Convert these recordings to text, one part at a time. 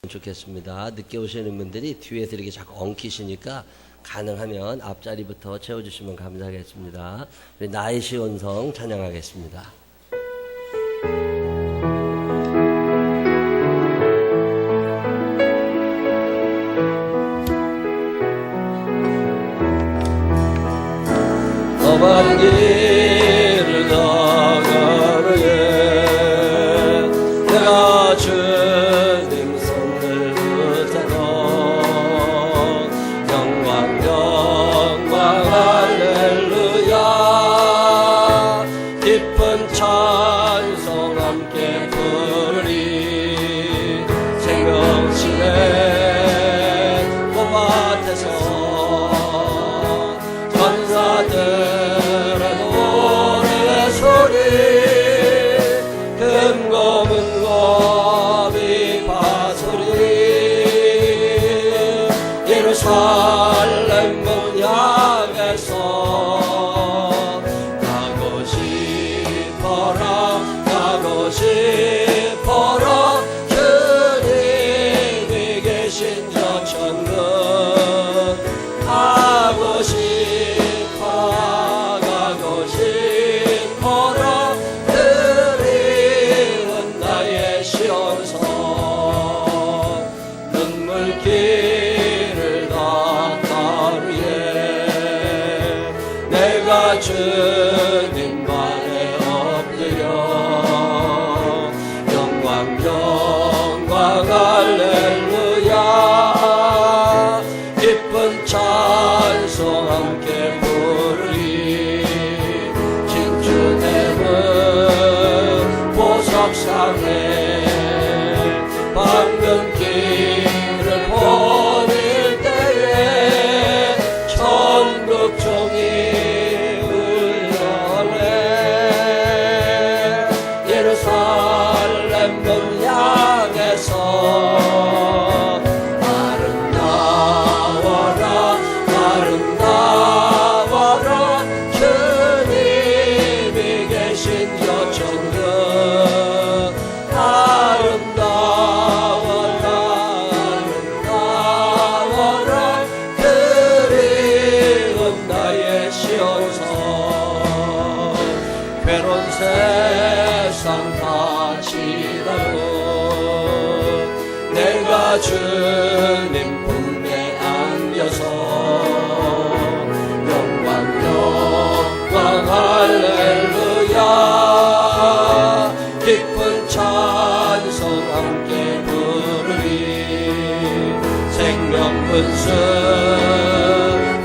좋겠습니다. 늦게 오시는 분들이 뒤에서 이렇게 자꾸 엉키시니까 가능하면 앞자리부터 채워주시면 감사하겠습니다. 우리 나의 시온성 찬양하겠습니다. 험한 길을 나가르에 내가 주님 손을 붙잡고 영광 영광 할렐루야 기쁜 찬송 함께 부르리 생명실에 봄밭에서 전사들의 노래소리 금고문고 비파소리 예루살렘 문 향해서 가고 싶어라 가고 싶어라 주님이 계신 저 천국 가고 싶어라 그리운 나의 시온성 눈물길을 닦아루에 내가 주님 발에 엎드려 영광 영광 할렐루야 기쁜 찬송 함께 부르리 진주대문 보석상에 밝은 길을 보낼 때에 천국 종이 울려내 예루살렘 문 향해서 아름다워라 주님이 계신 저 천국 아름다워라 그리운 나의 시온성 괴로운 세상 다 지나고 내가 주님 품에 안겨서 영광 영광 할렐루야 기쁜 찬송 함께 부르리 생명분수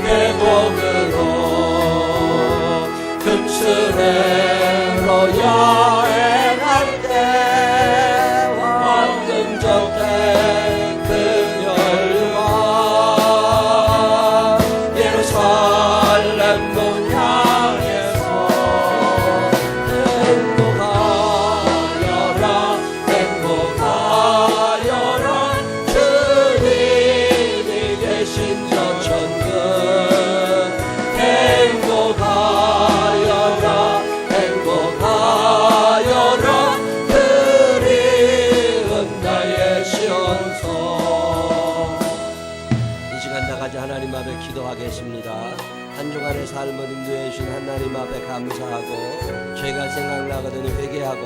회복으로 금수레로 여행할 때 황금 적대 금열과 예루살렘 문 향해서 행복하여라 주님이 계신 저 천국 행복하여라 그리운 나의 시온성 이 시간 다같이 하나님 앞에 기도하겠습니다. 한 주간의 삶을 인도해 주신 하나님 앞에 감사하고 죄가 생각나거든 회개하고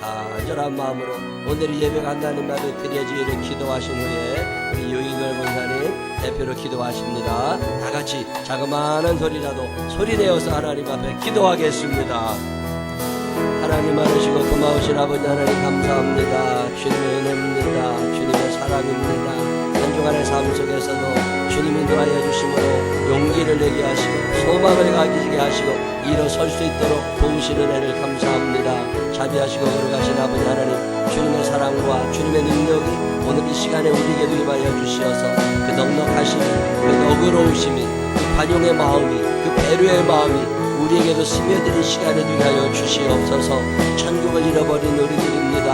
간절한 마음으로 오늘 예배가 하나님 앞에 드려지기를 기도하신 후에 우리 유인걸 권사님 대표로 기도하십니다. 다같이 자그마한 소리라도 소리내어서 하나님 앞에 기도하겠습니다. 하나님 많으시고 고마우신 아버지 하나님 감사합니다. 주님의 은혜입니다. 주님의 사랑입니다. 한 주간의 삶 속에서도 주님이 인도하여 주심으로 용기를 내게 하시고 소망을 가지게 하시고 일어설 수 있도록 도우시는 은혜를 감사합니다. 자비하시고 거룩하신 아버지 하나님 주님의 사랑과 주님의 능력이 오늘 이 시간에 우리에게도 임하여 주시어서 그 넉넉하심이 그 너그러우심이 그 관용의 마음이 그 배려의 마음이 우리에게도 스며드는 시간에 되게 하여 주시옵소서. 천국을 잃어버린 우리들입니다.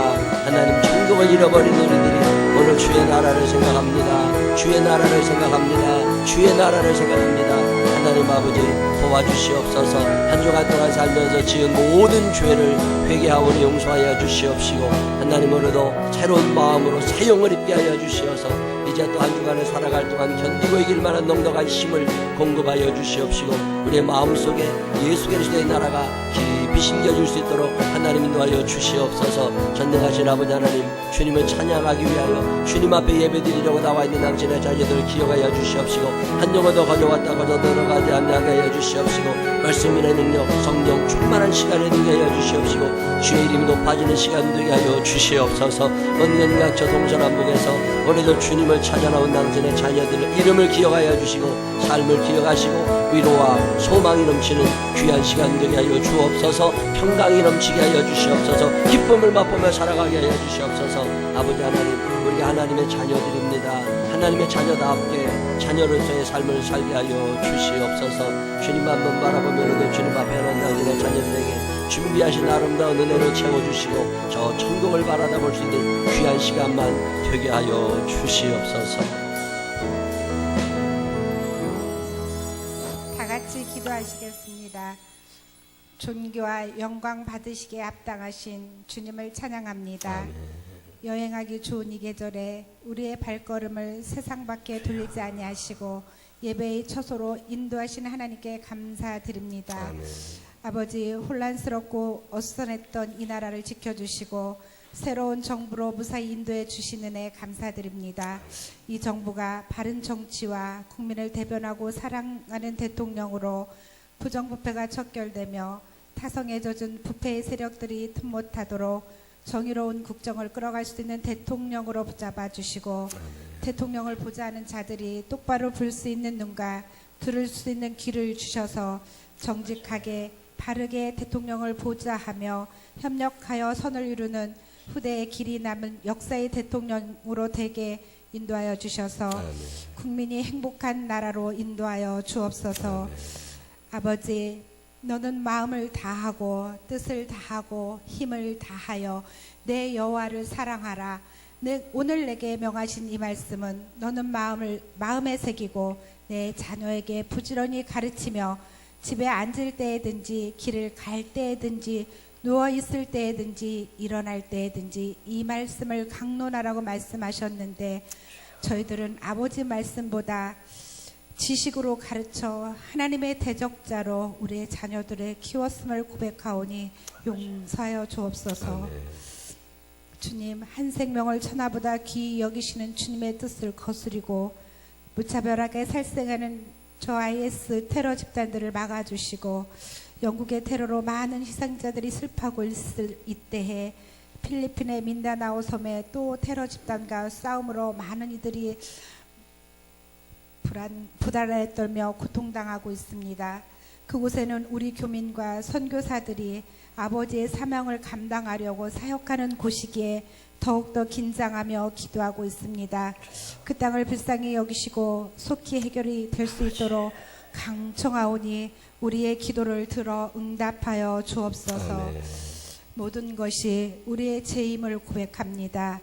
하나님 천국을 잃어버린 우리들이 오늘 주의 나라를 생각합니다. 주의 나라를 생각합니다. 주의 나라를 생각합니다. 하나님 아버지 도와주시옵소서. 한 주간 동안 살면서 지은 모든 죄를 회개하오니 용서하여 주시옵시고 하나님 오늘도 새로운 마음으로 새 영을 입게 하여 주시어서 이제 또 한 주간을 살아갈 동안 견디고 이길 만한 넉넉한 힘을 공급하여 주시옵시고 우리의 마음속에 예수 그리스도의 나라가 깊이 심겨질 수 있도록 하나님 인도하여 주시옵소서. 전능하신 아버지 하나님 주님을 찬양하기 위하여 주님 앞에 예배드리려고 나와 있는 당신의 자녀들을 기억하여 주시옵시고 한 영혼도 거저왔다 거저 들어가지 않게 하여 주시옵시고 말씀의 능력 성령 충만한 시간을 되게 하여 주시옵시고 주의 이름이 높아지는 시간 되게 하여 주시옵소서. 언젠가 저 동서남북에서 오늘도 주님을 찾아 나온 당신의 자녀들의 이름을 기억하여 주시고 삶을 기억하시고 위로와 소망이 넘치는 귀한 시간 되게 하여 주옵소서. 평강이 넘치게 하여 주시옵소서. 기쁨을 맛보며 살아가게 하여 주시옵소서. 아버지 하나님 우리가 하나님의 자녀들입니다. 하나님의 자녀답게 자녀로서의 삶을 살게 하여 주시옵소서. 주님 한번 바라보면 주님 앞에 하는 당신의 자녀들에게 준비하신 아름다운 은혜로 채워주시고 저 천국을 바라다 볼 수 있는 귀한 시간만 되게 하여 주시옵소서. 다 같이 기도하시겠습니다. 존귀와 영광 받으시기에 합당하신 주님을 찬양합니다. 여행하기 좋은 이 계절에 우리의 발걸음을 세상 밖에 돌리지 아니하시고 예배의 처소로 인도하신 하나님께 감사드립니다. 아멘. 아버지 혼란스럽고 어수선했던 이 나라를 지켜주시고 새로운 정부로 무사히 인도해 주신 은혜 감사드립니다. 이 정부가 바른 정치와 국민을 대변하고 사랑하는 대통령으로 부정부패가 척결되며 타성에 젖은 부패의 세력들이 틈 못하도록 정의로운 국정을 끌어갈 수 있는 대통령으로 붙잡아 주시고 대통령을 보자 하는 자들이 똑바로 볼 수 있는 눈과 들을 수 있는 귀를 주셔서 정직하게 바르게 대통령을 보자 하며 협력하여 선을 이루는 후대의 길이 남은 역사의 대통령으로 되게 인도하여 주셔서 국민이 행복한 나라로 인도하여 주옵소서. 아버지 너는 마음을 다하고 뜻을 다하고 힘을 다하여 내 여호와를 사랑하라. 오늘 내게 명하신 이 말씀은 너는 마음에 새기고 내 자녀에게 부지런히 가르치며 집에 앉을 때에든지 길을 갈 때에든지 누워 있을 때에든지 일어날 때에든지 이 말씀을 강론하라고 말씀하셨는데 저희들은 아버지 말씀보다 지식으로 가르쳐 하나님의 대적자로 우리의 자녀들을 키웠음을 고백하오니 용서하여 주옵소서. 주님 한 생명을 천하보다 귀히 여기시는 주님의 뜻을 거스리고 무차별하게 살생하는 저 IS 테러 집단들을 막아주시고 영국의 테러로 많은 희생자들이 슬퍼하고 있을 이때에 필리핀의 민다나오 섬에 또 테러 집단과 싸움으로 많은 이들이 불안에 떨며 고통당하고 있습니다. 그곳에는 우리 교민과 선교사들이 아버지의 사명을 감당하려고 사역하는 곳이기에 더욱더 긴장하며 기도하고 있습니다. 그 땅을 불쌍히 여기시고 속히 해결이 될 수 있도록 강청하오니 우리의 기도를 들어 응답하여 주옵소서. 아멘. 모든 것이 우리의 죄임을 고백합니다.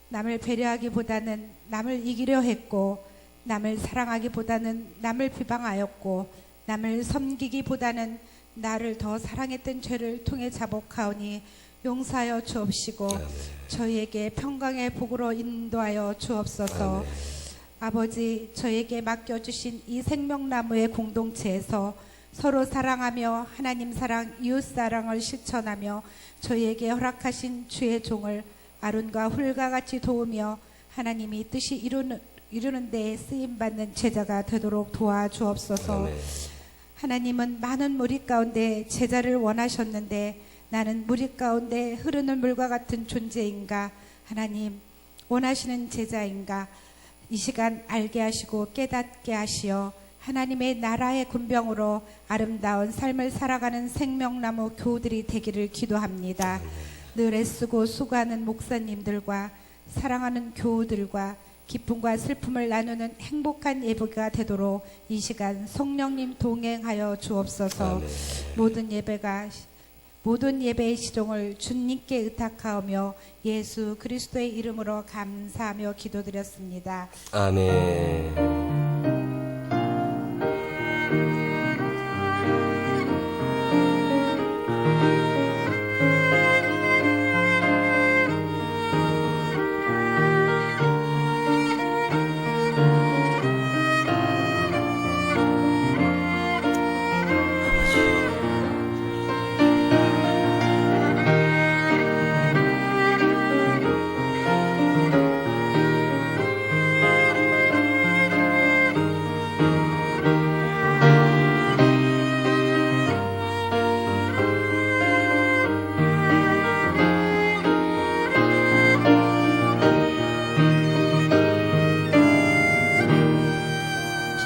남을 배려하기보다는 남을 이기려 했고 남을 사랑하기보다는 남을 비방하였고 남을 섬기기보다는 나를 더 사랑했던 죄를 통해 자복하오니 용서하여 주옵시고 저희에게 평강의 복으로 인도하여 주옵소서. 아멘. 아버지 저에게 맡겨주신 이 생명나무의 공동체에서 서로 사랑하며 하나님 사랑 이웃 사랑을 실천하며 저희에게 허락하신 주의 종을 아론과 훌과 같이 도우며 하나님이 뜻이 이루는 데에 쓰임받는 제자가 되도록 도와주옵소서. 아멘. 하나님은 많은 무리 가운데 제자를 원하셨는데 나는 무리 가운데 흐르는 물과 같은 존재인가? 하나님 원하시는 제자인가? 이 시간 알게 하시고 깨닫게 하시어 하나님의 나라의 군병으로 아름다운 삶을 살아가는 생명나무 교우들이 되기를 기도합니다. 늘 애쓰고 수고하는 목사님들과 사랑하는 교우들과 기쁨과 슬픔을 나누는 행복한 예배가 되도록 이 시간 성령님 동행하여 주옵소서. 아멘. 모든 예배가 모든 예배의 시종을 주님께 의탁하오며 예수 그리스도의 이름으로 감사하며 기도드렸습니다. 아멘.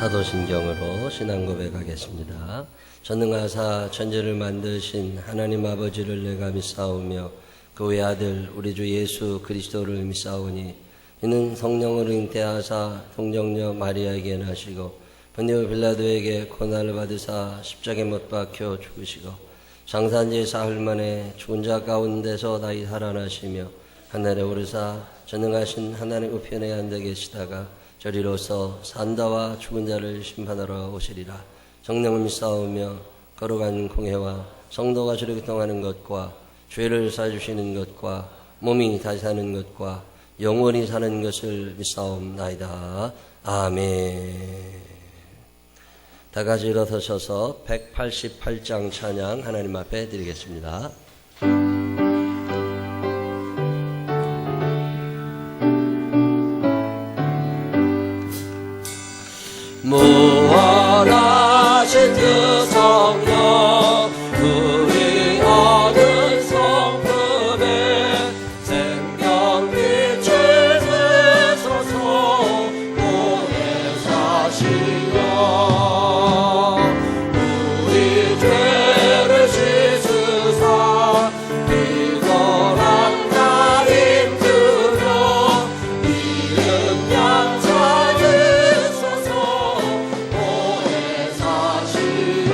사도신경으로 신앙 고백하겠습니다. 전능하사 천지를 만드신 하나님 아버지를 내가 믿사오며 그 외아들 우리 주 예수 그리스도를 믿사오니 이는 성령으로 잉태하사 동정녀 마리아에게 나시고 본디오 빌라도에게 고난을 받으사 십자가에 못 박혀 죽으시고 장사한지 사흘 만에 죽은 자 가운데서 다시 살아나시며 하늘에 오르사 전능하신 하나님 우편에 앉아 계시다가 저리로서 산다와 죽은 자를 심판하러 오시리라. 성령을 믿사오며 거룩한 공회와 성도가 저리 교통하는 것과 죄를 사주시는 것과 몸이 다시 사는 것과 영원히 사는 것을 믿사옵나이다. 아멘. 다 같이 일어서셔서 188장 찬양 하나님 앞에 드리겠습니다. 무한하신 그 성령 우리 얻은 성품에 생명빛을 드소서 오래 사시며 우리 죄를 씻으사 비건한 날 힘들어 이은 양살 드소서 오래 사시며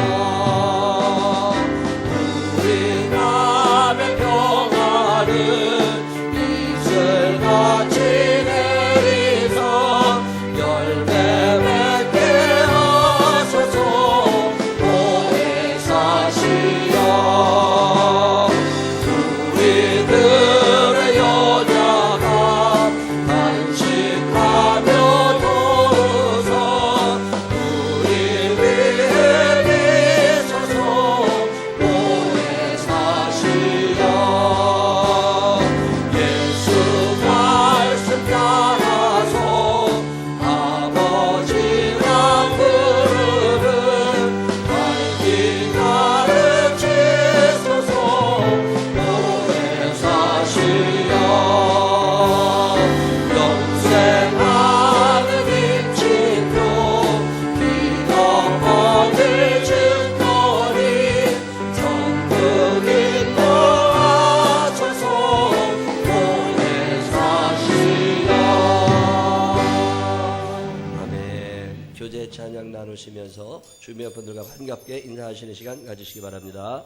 우리 남의 평안을 이슬같이 내리사 열매 맺게 하소서 오래 사시며 우리들의 여자가 간식하며 도우사 우리 위해 비소서 오래 사시며 예수 말씀 따라서 아버지라 부르는 밝기 가르치소서 오래 사시며 영생하는 임신표 기도 얻을 증거리 전부 인도하소서 오래 사시며 아멘. 교제 찬양 나누시면서 주변 분들과 반갑게 인사하시는 시간 가지시기 바랍니다.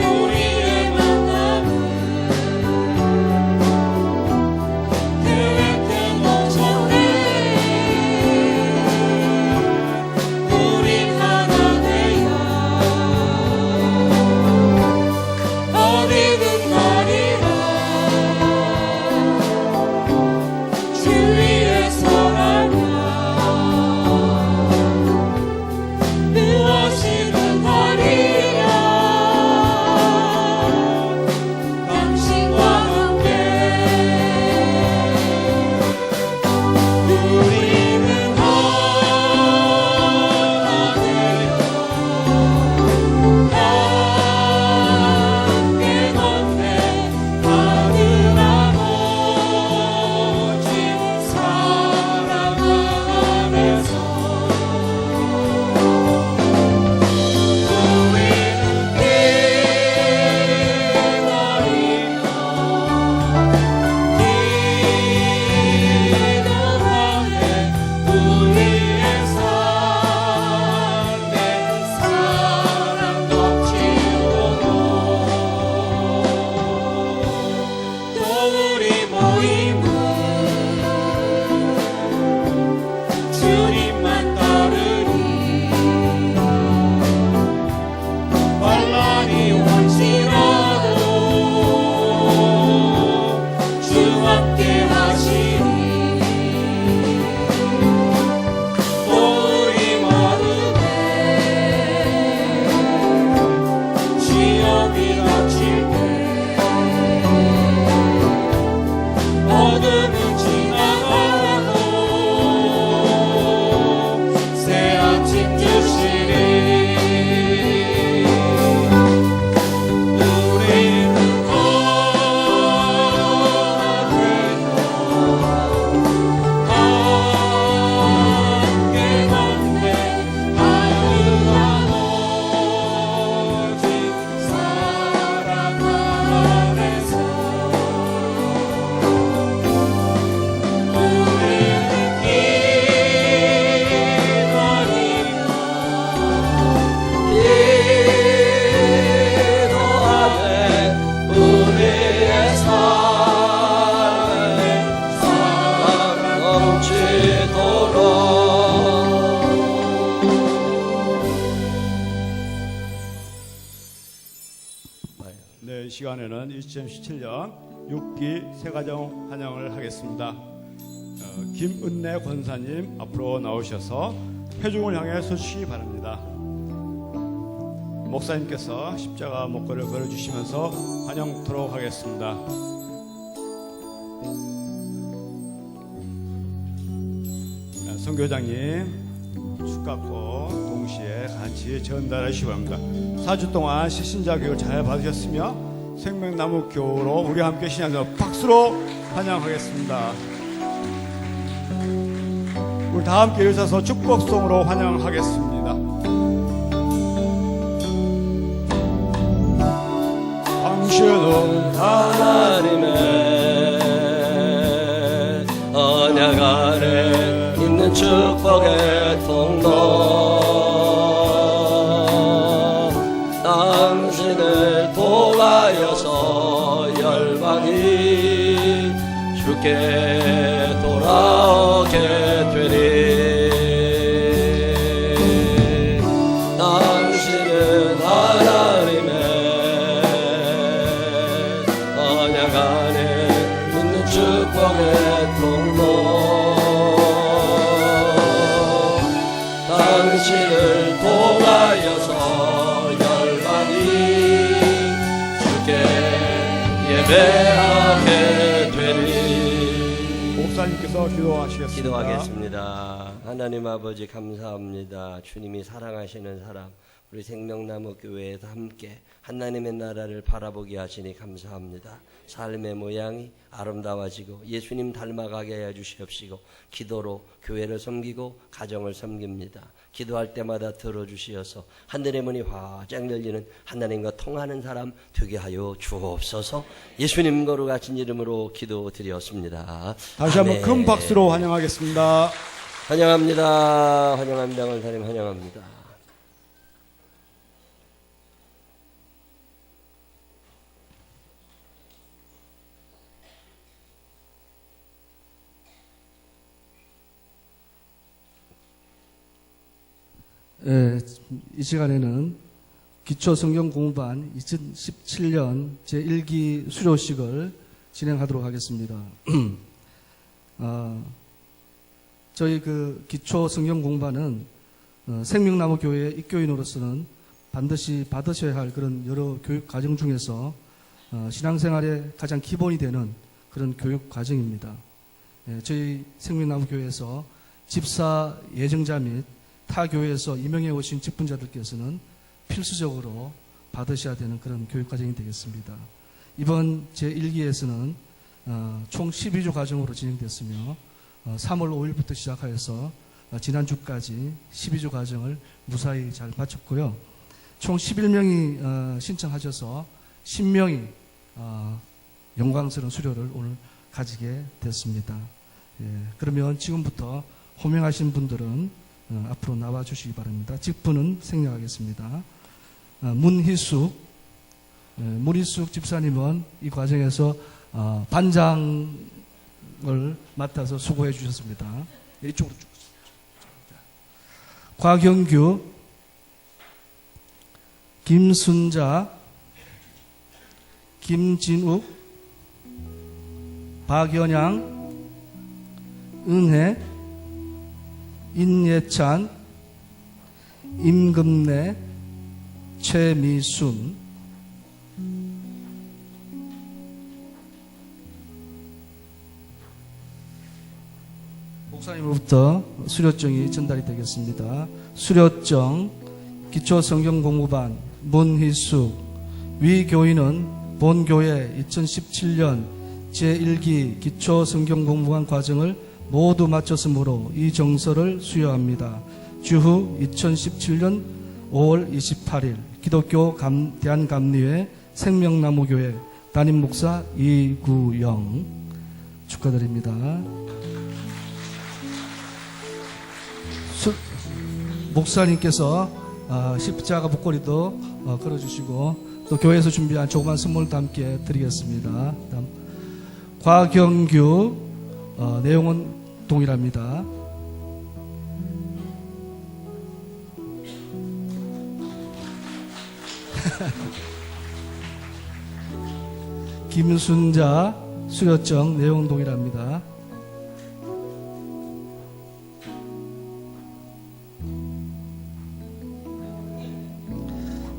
우리의 만남을 계획된 전에 우리 하나 되어 시간에는 2017년 6기 새가정 환영을 하겠습니다. 김은래 권사님 앞으로 나오셔서 회중을 향해 서주시기 바랍니다. 목사님께서 십자가 목걸이를 걸어주시면서 환영토록 하겠습니다. 선교장님 축하코 동시에 같이 전달하시기 바랍니다. 4주 동안 시신자 교육을 잘 받으셨으며 생명나무 교우로 우리 함께 신앙을 박수로 환영하겠습니다. 우리 다 함께 일어서서 축복송으로 환영하겠습니다. 당신은 하나님의 언약 아래 있는 축복의 통로 당신을 통하여서 열방이 주께 돌아오게 되리. 당신은 하나님의 언약 안에 있는 축복의 통로 당신을 통하여서 열방이 주께 예배하게 되리. 목사님께서 기도하시겠습니다. 기도하겠습니다. 하나님 아버지 감사합니다. 주님이 사랑하시는 사람 우리 생명나무 교회에서 함께 하나님의 나라를 바라보게 하시니 감사합니다. 삶의 모양이 아름다워지고 예수님 닮아가게 해주시옵시고 기도로 교회를 섬기고 가정을 섬깁니다. 기도할 때마다 들어주시어서 하늘의 문이 활짝 열리는 하나님과 통하는 사람 되게 하여 주옵소서. 예수님 거룩하신 이름으로 기도드렸습니다. 다시 한번 큰 박수로 환영하겠습니다. 환영합니다. 환영합니다. 권사님 환영합니다. 이 시간에는 기초성경 공부반 2017년 제1기 수료식을 진행하도록 하겠습니다. 저희 그 기초성경 공부반은 생명나무 교회 입교인으로서는 반드시 받으셔야 할 그런 여러 교육 과정 중에서 신앙생활의 가장 기본이 되는 그런 교육 과정입니다. 저희 생명나무 교회에서 집사 예정자 및 타 교회에서 임명해 오신 직분자들께서는 필수적으로 받으셔야 되는 그런 교육 과정이 되겠습니다. 이번 제1기에서는 총 12주 과정으로 진행됐으며 3월 5일부터 시작하여서 지난주까지 12주 과정을 무사히 잘 마쳤고요. 총 11명이 신청하셔서 10명이 영광스러운 수료를 오늘 가지게 됐습니다. 그러면 지금부터 호명하신 분들은 앞으로 나와 주시기 바랍니다. 직분은 생략하겠습니다. 문희숙 집사님은 이 과정에서 반장을 맡아서 수고해 주셨습니다. 이쪽으로 쭉. 곽영규, 김순자, 김진욱, 박연양, 은혜, 인예찬, 임금래, 최미순. 목사님으로부터 수료증이 전달이 되겠습니다. 수료증 기초성경공부반 문희숙 위 교인은 본교회 2017년 제1기 기초성경공부반 과정을 모두 마쳤으므로 이 정서를 수여합니다. 주후 2017년 5월 28일 기독교 대한감리회 생명나무교회 담임목사 이구영 축하드립니다. 목사님께서 십자가 목걸이도 걸어주시고 또 교회에서 준비한 조그만 선물도 함께 드리겠습니다. 다음 곽영규 내용은 동일합니다. 김순자 수료증 내용 동일합니다.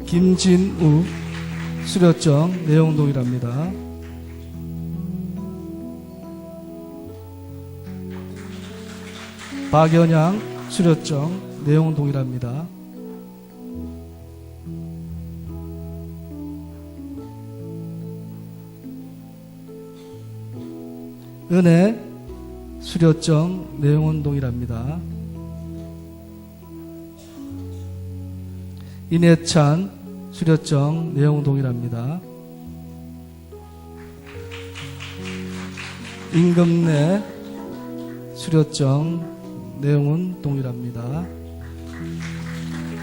김진우 수료증 내용 동일합니다. 박연양 수료증 내용 동일합니다. 은혜 수료증 내용은 동일합니다. 인해찬 수료증 내용 동일합니다. 임금래 수료증 내용은 동일합니다.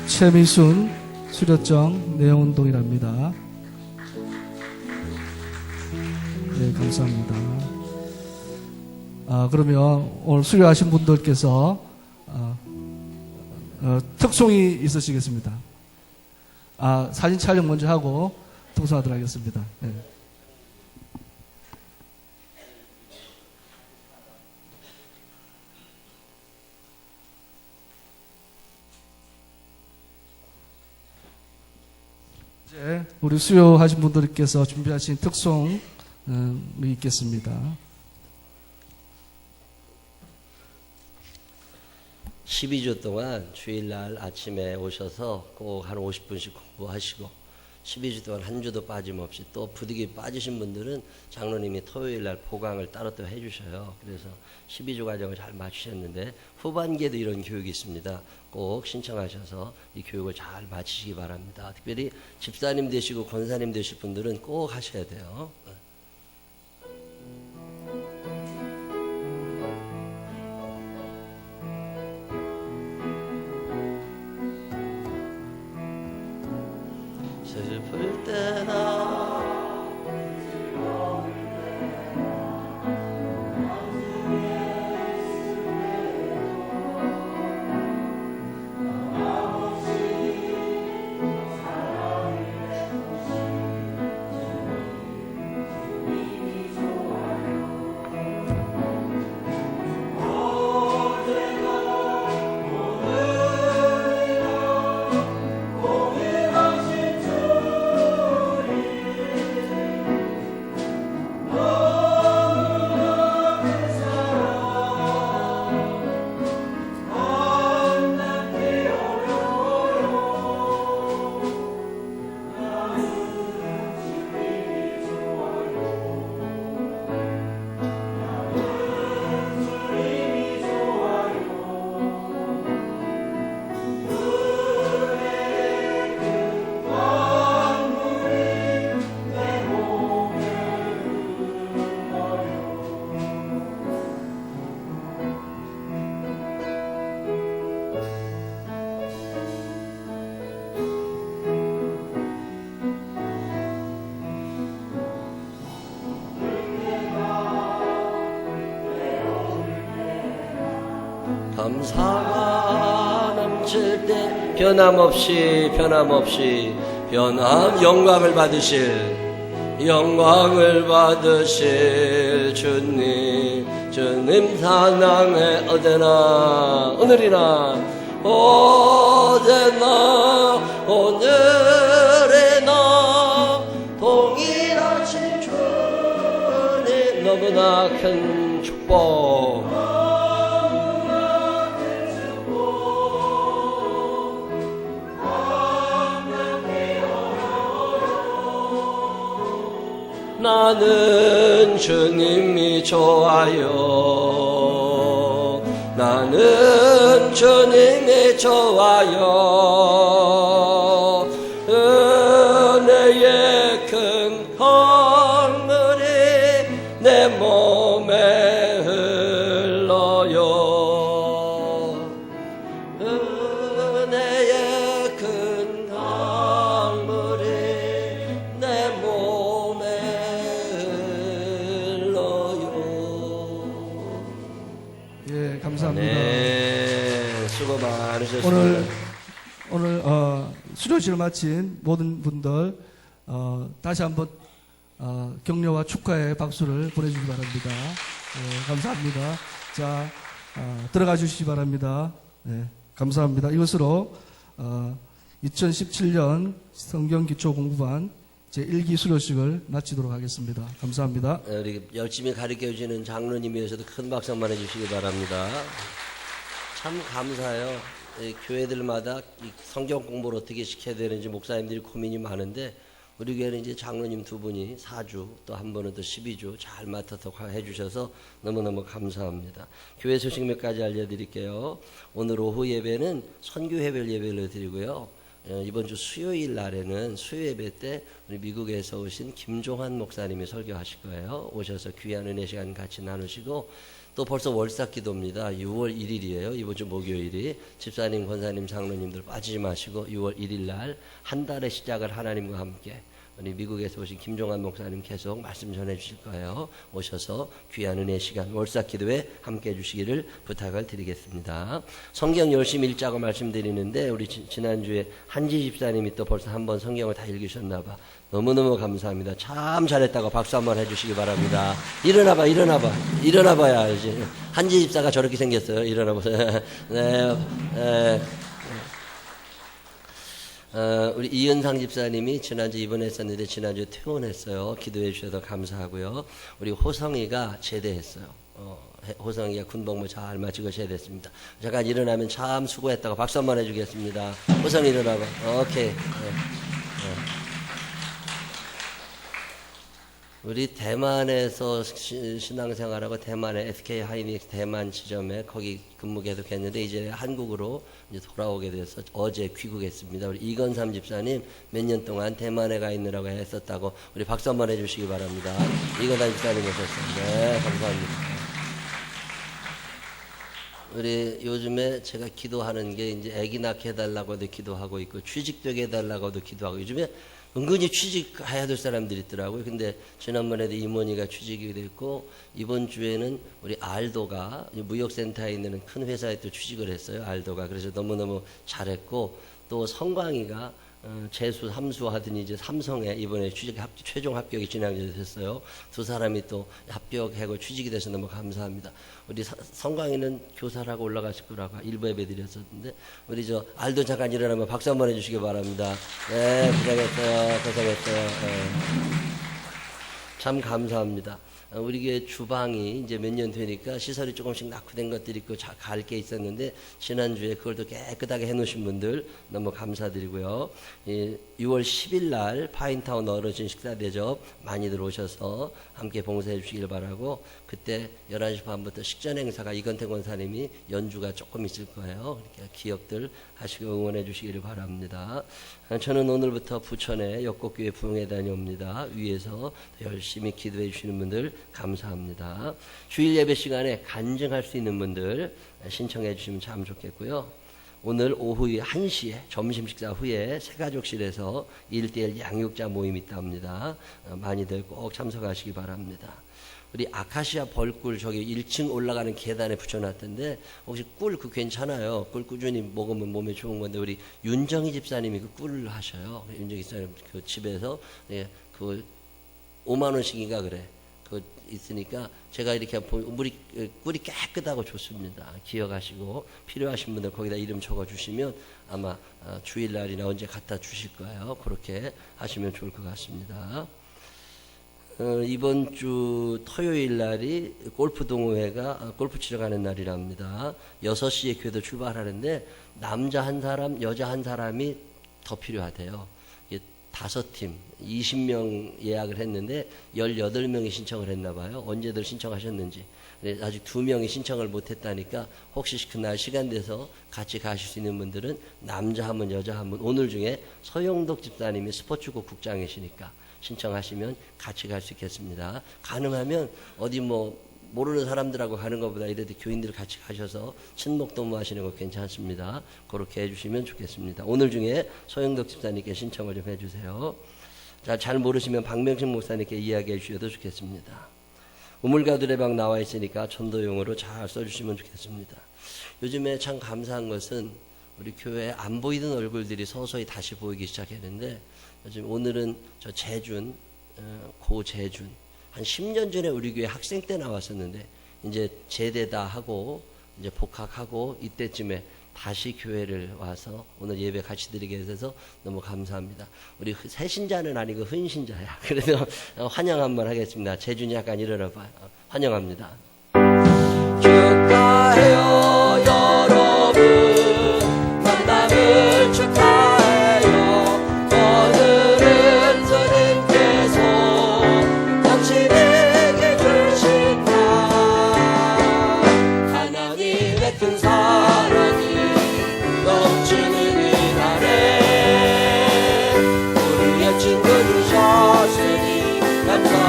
최미순 수료증 내용은 동일합니다. 네, 감사합니다. 그러면 오늘 수료하신 분들께서 특송이 있으시겠습니다. 사진 촬영 먼저 하고 특송하도록 하겠습니다. 네. 이제 우리 수료하신 분들께서 준비하신 특송이 있겠습니다. 12주 동안 주일날 아침에 오셔서 꼭 한 50분씩 공부하시고 12주 동안 한 주도 빠짐없이 또 부득이 빠지신 분들은 장로님이 토요일날 보강을 따로 또 해주셔요. 그래서 12주 과정을 잘 마치셨는데 후반기에도 이런 교육이 있습니다. 꼭 신청하셔서 이 교육을 잘 마치시기 바랍니다. 특별히 집사님 되시고 권사님 되실 분들은 꼭 하셔야 돼요. 슬플 때나 감사가 넘칠 때 변함없이 영광을 받으실 주님 사랑에 어제나 오늘이나 동일하신 주님 너무나 큰 축복 나는 주님이 좋아요. 은혜의 큰 강물이 내 몸에 흘러요. 은혜의 큰 강물이 내 몸에 흘러요. 예, 감사합니다. 네, 수고 많으셨습니다. 오늘 수료식을 마친 모든 분들 다시 한번 격려와 축하의 박수를 보내주시기 바랍니다. 네, 감사합니다. 자, 들어가 주시기 바랍니다. 네, 감사합니다. 이것으로 2017년 성경기초공부반 제1기 수료식을 마치도록 하겠습니다. 감사합니다. 우리 열심히 가르쳐 주시는 장로님이어서도 큰 박수 한번 해주시기 바랍니다. 참 감사해요. 이 교회들마다 이 성경 공부를 어떻게 시켜야 되는지 목사님들이 고민이 많은데 우리 교회는 이제 장로님 두 분이 4주 또 한 분은 또 12주 잘 맡아서 해주셔서 너무너무 감사합니다. 교회 소식 몇 가지 알려드릴게요. 오늘 오후 예배는 선교회별 예배를 드리고요. 이번 주 수요일 날에는 수요 예배 때 우리 미국에서 오신 김종환 목사님이 설교하실 거예요. 오셔서 귀한 은혜 시간 같이 나누시고 또 벌써 월삭 기도입니다. 6월 1일이에요. 이번 주 목요일이 집사님, 권사님, 장로님들 빠지지 마시고 6월 1일 날 한 달의 시작을 하나님과 함께 우리 미국에서 오신 김종환 목사님 계속 말씀 전해 주실 거예요. 오셔서 귀한 은혜 시간 월삭 기도에 함께 해 주시기를 부탁을 드리겠습니다. 성경 열심히 읽자고 말씀드리는데 우리 지난주에 한지 집사님이 또 벌써 한번 성경을 다 읽으셨나 봐. 너무너무 감사합니다. 참 잘했다고 박수 한번 해주시기 바랍니다. 일어나봐야 알지. 한지 집사가 저렇게 생겼어요. 일어나보세요. 네. 우리 이은상 집사님이 지난주 입원했었는데 지난주에 퇴원했어요. 기도해 주셔서 감사하고요. 우리 호성이가 제대했어요. 호성이가 군복무 잘 마치고 제대했습니다. 잠깐 일어나면 참 수고했다고 박수 한번 해주겠습니다. 호성이 일어나봐. 오케이. 네. 우리 대만에서 신앙생활하고 대만의 SK 하이닉스 대만 지점에 거기 근무 계속했는데 이제 한국으로 이제 돌아오게 돼서 어제 귀국했습니다. 우리 이건삼 집사님 몇 년 동안 대만에 가 있느라고 했었다고 우리 박수 한번 해주시기 바랍니다. 이건삼 집사님 오셨어요. 네, 감사합니다. 우리 요즘에 제가 기도하는 게 이제 아기 낳게 해달라고도 기도하고 있고 취직되게 해달라고도 기도하고 요즘에 은근히 취직해야 될 사람들이 있더라고요. 근데 지난번에도 이모니가 취직이 됐고 이번 주에는 우리 알도가 무역센터에 있는 큰 회사에 또 취직을 했어요. 알도가. 그래서 너무너무 잘했고 또 성광이가 재수, 함수 하더니 이제 삼성에 이번에 최종 합격이 지난주에 됐어요. 두 사람이 또 합격하고 취직이 돼서 너무 감사합니다. 우리 성광이는 교사라고 올라가실 거라고 일부 예배 드렸었는데 우리 저 알도 잠깐 일어나면 박수 한번 해주시기 바랍니다. 네, 고생했어요. 네. 참 감사합니다. 우리 교회 주방이 이제 몇 년 되니까 시설이 조금씩 낙후된 것들이 있고 갈 게 있었는데 지난주에 그걸 또 깨끗하게 해놓으신 분들 너무 감사드리고요. 6월 10일 날 파인타운 어르신 식사 대접 많이들 오셔서 함께 봉사해 주시길 바라고 그때 11시 반부터 식전 행사가 이건태 권사님이 연주가 조금 있을 거예요. 이렇게 기억들 하시고 응원해 주시기를 바랍니다. 저는 오늘부터 부천에 역곡교회 부흥회 다녀옵니다. 위에서 열심히 기도해 주시는 분들 감사합니다. 주일 예배 시간에 간증할 수 있는 분들 신청해 주시면 참 좋겠고요. 오늘 오후 1시에 점심 식사 후에 새가족실에서 1:1 양육자 모임이 있답니다. 많이들 꼭 참석하시기 바랍니다. 우리 아카시아 벌꿀 저기 1층 올라가는 계단에 붙여놨던데 혹시 꿀 그 괜찮아요. 꿀 꾸준히 먹으면 몸에 좋은 건데 우리 윤정희 집사님이 그 꿀을 하셔요. 윤정희 집사님 그 집에서 그 5만 원씩인가 그래. 그 있으니까 제가 이렇게 물이 꿀이 깨끗하고 좋습니다. 기억하시고 필요하신 분들 거기다 이름 적어 주시면 아마 주일날이나 언제 갖다 주실 거예요. 그렇게 하시면 좋을 것 같습니다. 이번 주 토요일 날이 골프 동호회가 골프 치러 가는 날이랍니다. 6시에 교회도 출발하는데 남자 한 사람, 여자 한 사람이 더 필요하대요. 5팀, 20명 예약을 했는데 18명이 신청을 했나 봐요. 언제들 신청하셨는지. 아직 2명이 신청을 못했다니까 혹시 그날 시간 돼서 같이 가실 수 있는 분들은 남자 한 분, 여자 한 분. 오늘 중에 서영덕 집사님이 스포츠국 국장이시니까 신청하시면 같이 갈 수 있겠습니다. 가능하면 어디 모르는 사람들하고 가는 것보다 이래도 교인들 같이 가셔서 친목동무 하시는 거 괜찮습니다. 그렇게 해주시면 좋겠습니다. 오늘 중에 소영덕 집사님께 신청을 좀 해주세요. 자, 잘 모르시면 박명식 목사님께 이야기해 주셔도 좋겠습니다. 우물가 두레방 나와 있으니까 전도용으로 잘 써주시면 좋겠습니다. 요즘에 참 감사한 것은 우리 교회에 안 보이던 얼굴들이 서서히 다시 보이기 시작했는데 요즘 오늘은 저 재준 고재준 한 10년 전에 우리 교회 학생 때 나왔었는데 이제 제대다 하고 이제 복학하고 이때쯤에 다시 교회를 와서 오늘 예배 같이 드리게 돼서 너무 감사합니다. 우리 새신자는 아니고 흔신자야. 그래도 환영 한번 하겠습니다. 재준이 약간 일어나 봐요. 환영합니다. 축하해요 여러분, 만남을 축하해요. 오늘은 주님께서 당신에게 주신 날, 하나님의 큰 사랑이 넘치는 이날에 우리의 친구 주셨으니 감사합니다.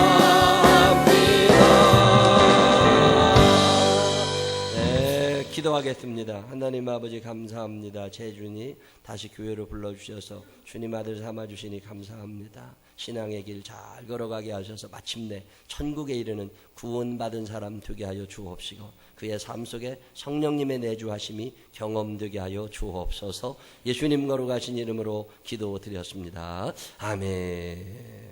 네, 기도하겠습니다. 하나님 아버지 감사합니다. 재준이 다시 교회로 불러주셔서 주님 아들 삼아주시니 감사합니다. 신앙의 길 잘 걸어가게 하셔서 마침내 천국에 이르는 구원받은 사람 되게 하여 주옵시고 그의 삶 속에 성령님의 내주하심이 경험되게 하여 주옵소서. 예수님 거룩하신 이름으로 기도드렸습니다. 아멘.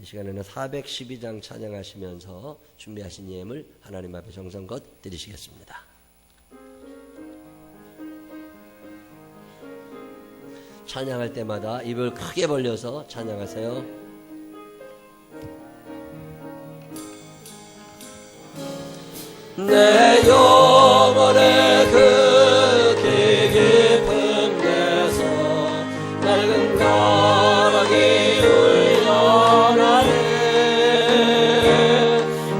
이 시간에는 412장 찬양하시면서 준비하신 예물 하나님 앞에 정성껏 드리시겠습니다. 찬양할 때마다 입을 크게 벌려서 찬양하세요. 내 영혼의 그 깊은 데서 맑은 가락이 울려나네.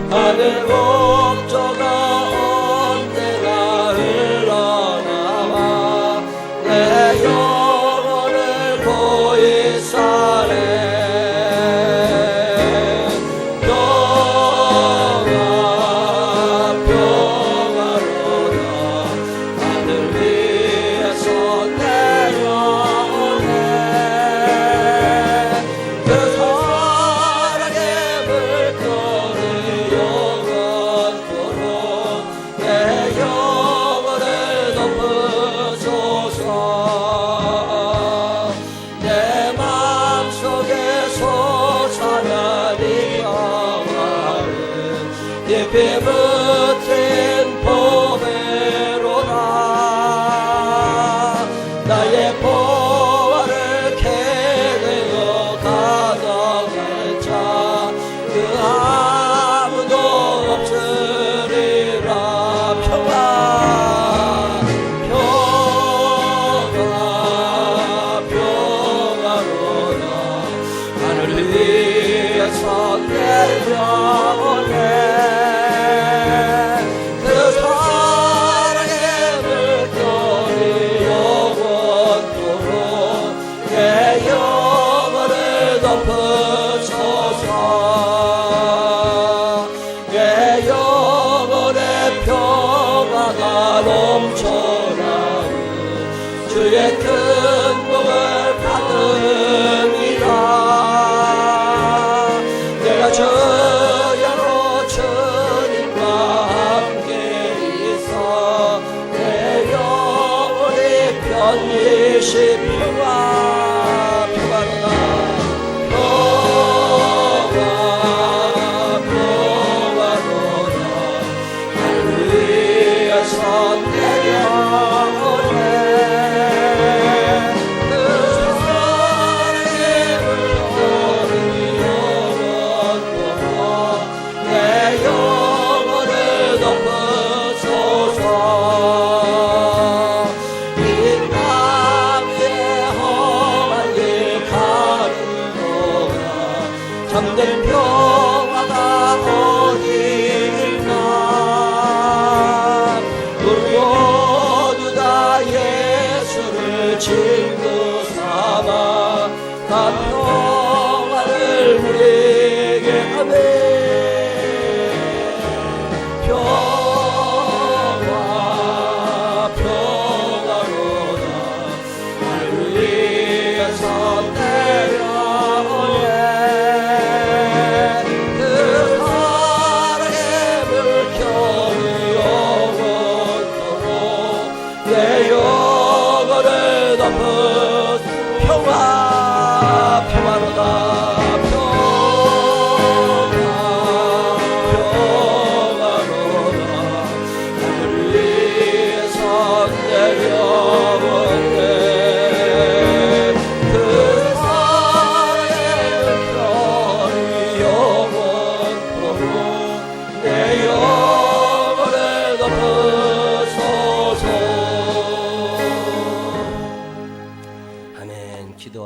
하늘 목조가 언제나 흘러나와 내 영혼을 보이사네. 깊이 붙은 보배로다. 나의 보화를 캐내어 가져갈 자 그 아무도 없으리라. 평화 평화로다. 하늘을 위해서 내려오네. 내 영혼의 평화가 넘쳐나는 주의 큰 복을 받으리라. 내가 저야로 주님과 함께 있어 내 영혼이 편리시 평화로다. 참된 평화가 어디일까. 우리 모두 다 예수를 친구 삼아 다 평화를 우리에게 하네. 평화로다. 하늘 위에서 내려오네. 내 영혼을 덮어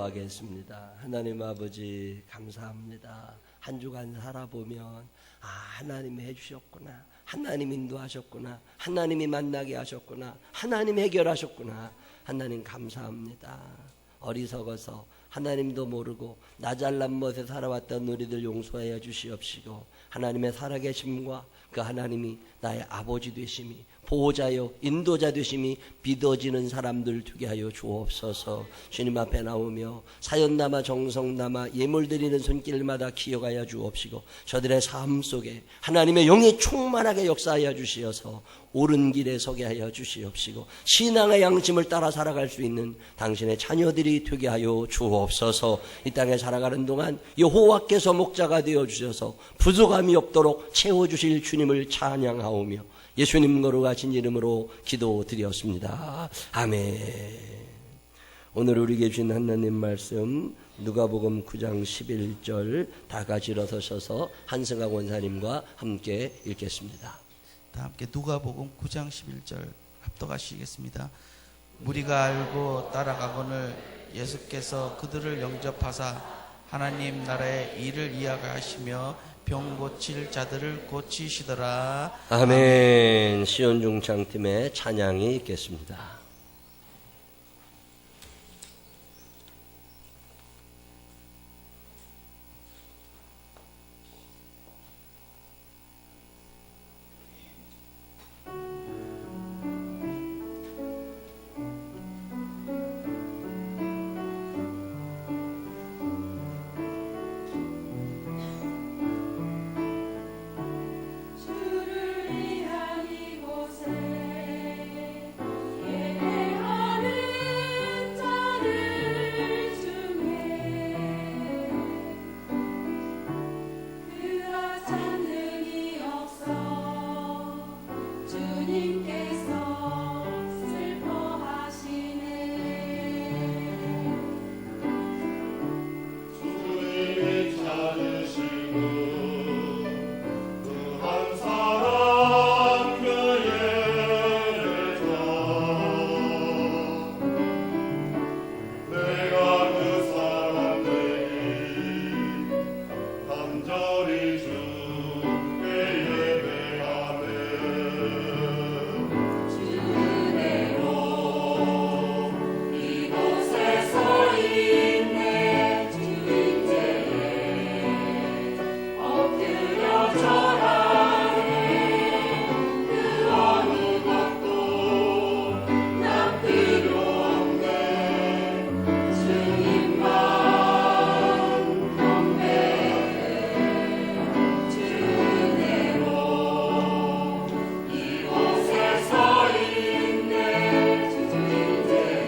기도하겠습니다. 하나님 아버지 감사합니다. 한 주간 살아보면 하나님이 해주셨구나, 하나님 인도하셨구나, 하나님이 만나게 하셨구나, 하나님 해결하셨구나. 하나님 감사합니다. 어리석어서 하나님도 모르고 나 잘난 멋에 살아왔던 우리들 용서하여 주시옵시고, 하나님의 살아계심과 그 하나님이 나의 아버지 되심이, 보호자요 인도자 되심이 믿어지는 사람들 되게 하여 주옵소서. 주님 앞에 나오며 사연 남아 정성 남아 예물 드리는 손길마다 기억하여 주옵시고, 저들의 삶 속에 하나님의 영이 충만하게 역사하여 주시어서 옳은 길에 서게 하여 주시옵시고, 신앙의 양심을 따라 살아갈 수 있는 당신의 자녀들이 되게 하여 주옵소서. 이 땅에 살아가는 동안 여호와께서 목자가 되어 주셔서 부족함이 없도록 채워주실 주님을 찬양하오며 예수님 거룩하신 이름으로 기도드렸습니다. 아멘. 오늘 우리에게 주신 하나님 말씀 누가복음 9장 11절 다 같이 일어서셔서 한승학 원사님과 함께 읽겠습니다. 다 함께 누가복음 9장 11절 합독하시겠습니다. 무리가 알고 따라가거늘 예수께서 그들을 영접하사 하나님 나라의 일을 이야기하시며 병 고칠 자들을 고치시더라. 아멘. 시온 중창팀의 찬양이 있겠습니다. 주를 위한 이곳에 예배하는 자들 중에 그와 찾는 이 없어 주님께서 슬퍼하시네. 주님이 찾으시고 한 사람 교회에서 내가 그 사람 되기 간절히 주께 예배하네. 주은혜로 이곳에 서 있네. 주인제에 엎드려 절하네. 그 어느 것도 난 필요 없네. 주님만 경배해. 주은혜로 이곳에 서 있네. 주인제에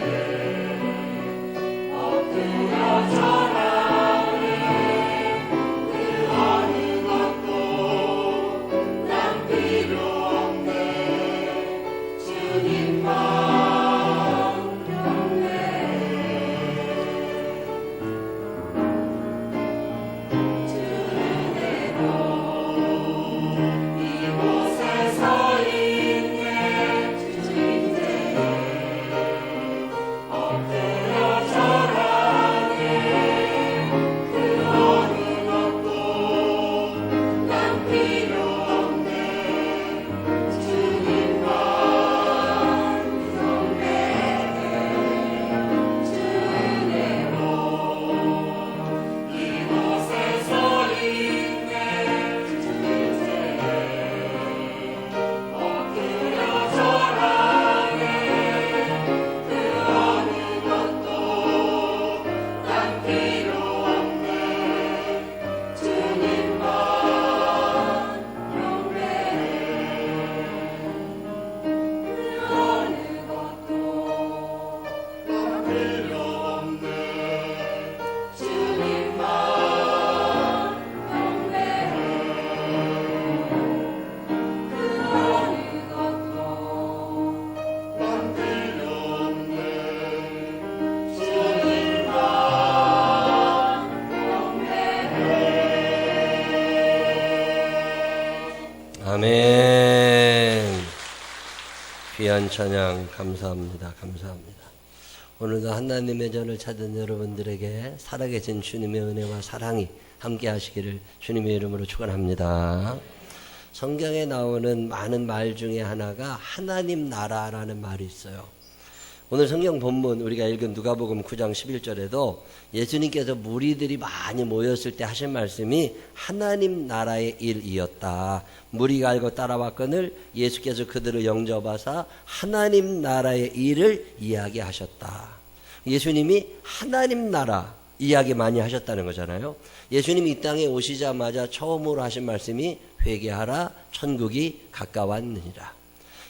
엎드려 절하네. 그 어느 것도 난 필요 없네. 주님만 경배해. 주은혜로 이곳에 서 있네. 주인제에 엎드려 절하네. 그 어느 것도 난 필요 없네. 주님만 경배해. 주은혜로 이곳에 서 있네. 주인제에 엎드려 절하네. 그 어느 것도 난 필요 없네. 주님만 경배해. 그 어느 것도 난 필요 없네. 주님만 경배해. 그 어느 것도 난 필요 없네. 주님만 경배해. 아멘. 귀한 찬양 감사합니다. 감사합니다. 오늘도 하나님의 전을 찾은 여러분들에게 살아계신 주님의 은혜와 사랑이 함께 하시기를 주님의 이름으로 축원합니다. 성경에 나오는 많은 말 중에 하나가 하나님 나라라는 말이 있어요. 오늘 성경 본문 우리가 읽은 누가복음 9장 11절에도 예수님께서 무리들이 많이 모였을 때 하신 말씀이 하나님 나라의 일이었다. 무리가 알고 따라왔거늘 예수께서 그들을 영접하사 하나님 나라의 일을 이야기하셨다. 예수님이 하나님 나라 이야기 많이 하셨다는 거잖아요. 예수님이 이 땅에 오시자마자 처음으로 하신 말씀이 회개하라 천국이 가까웠느니라.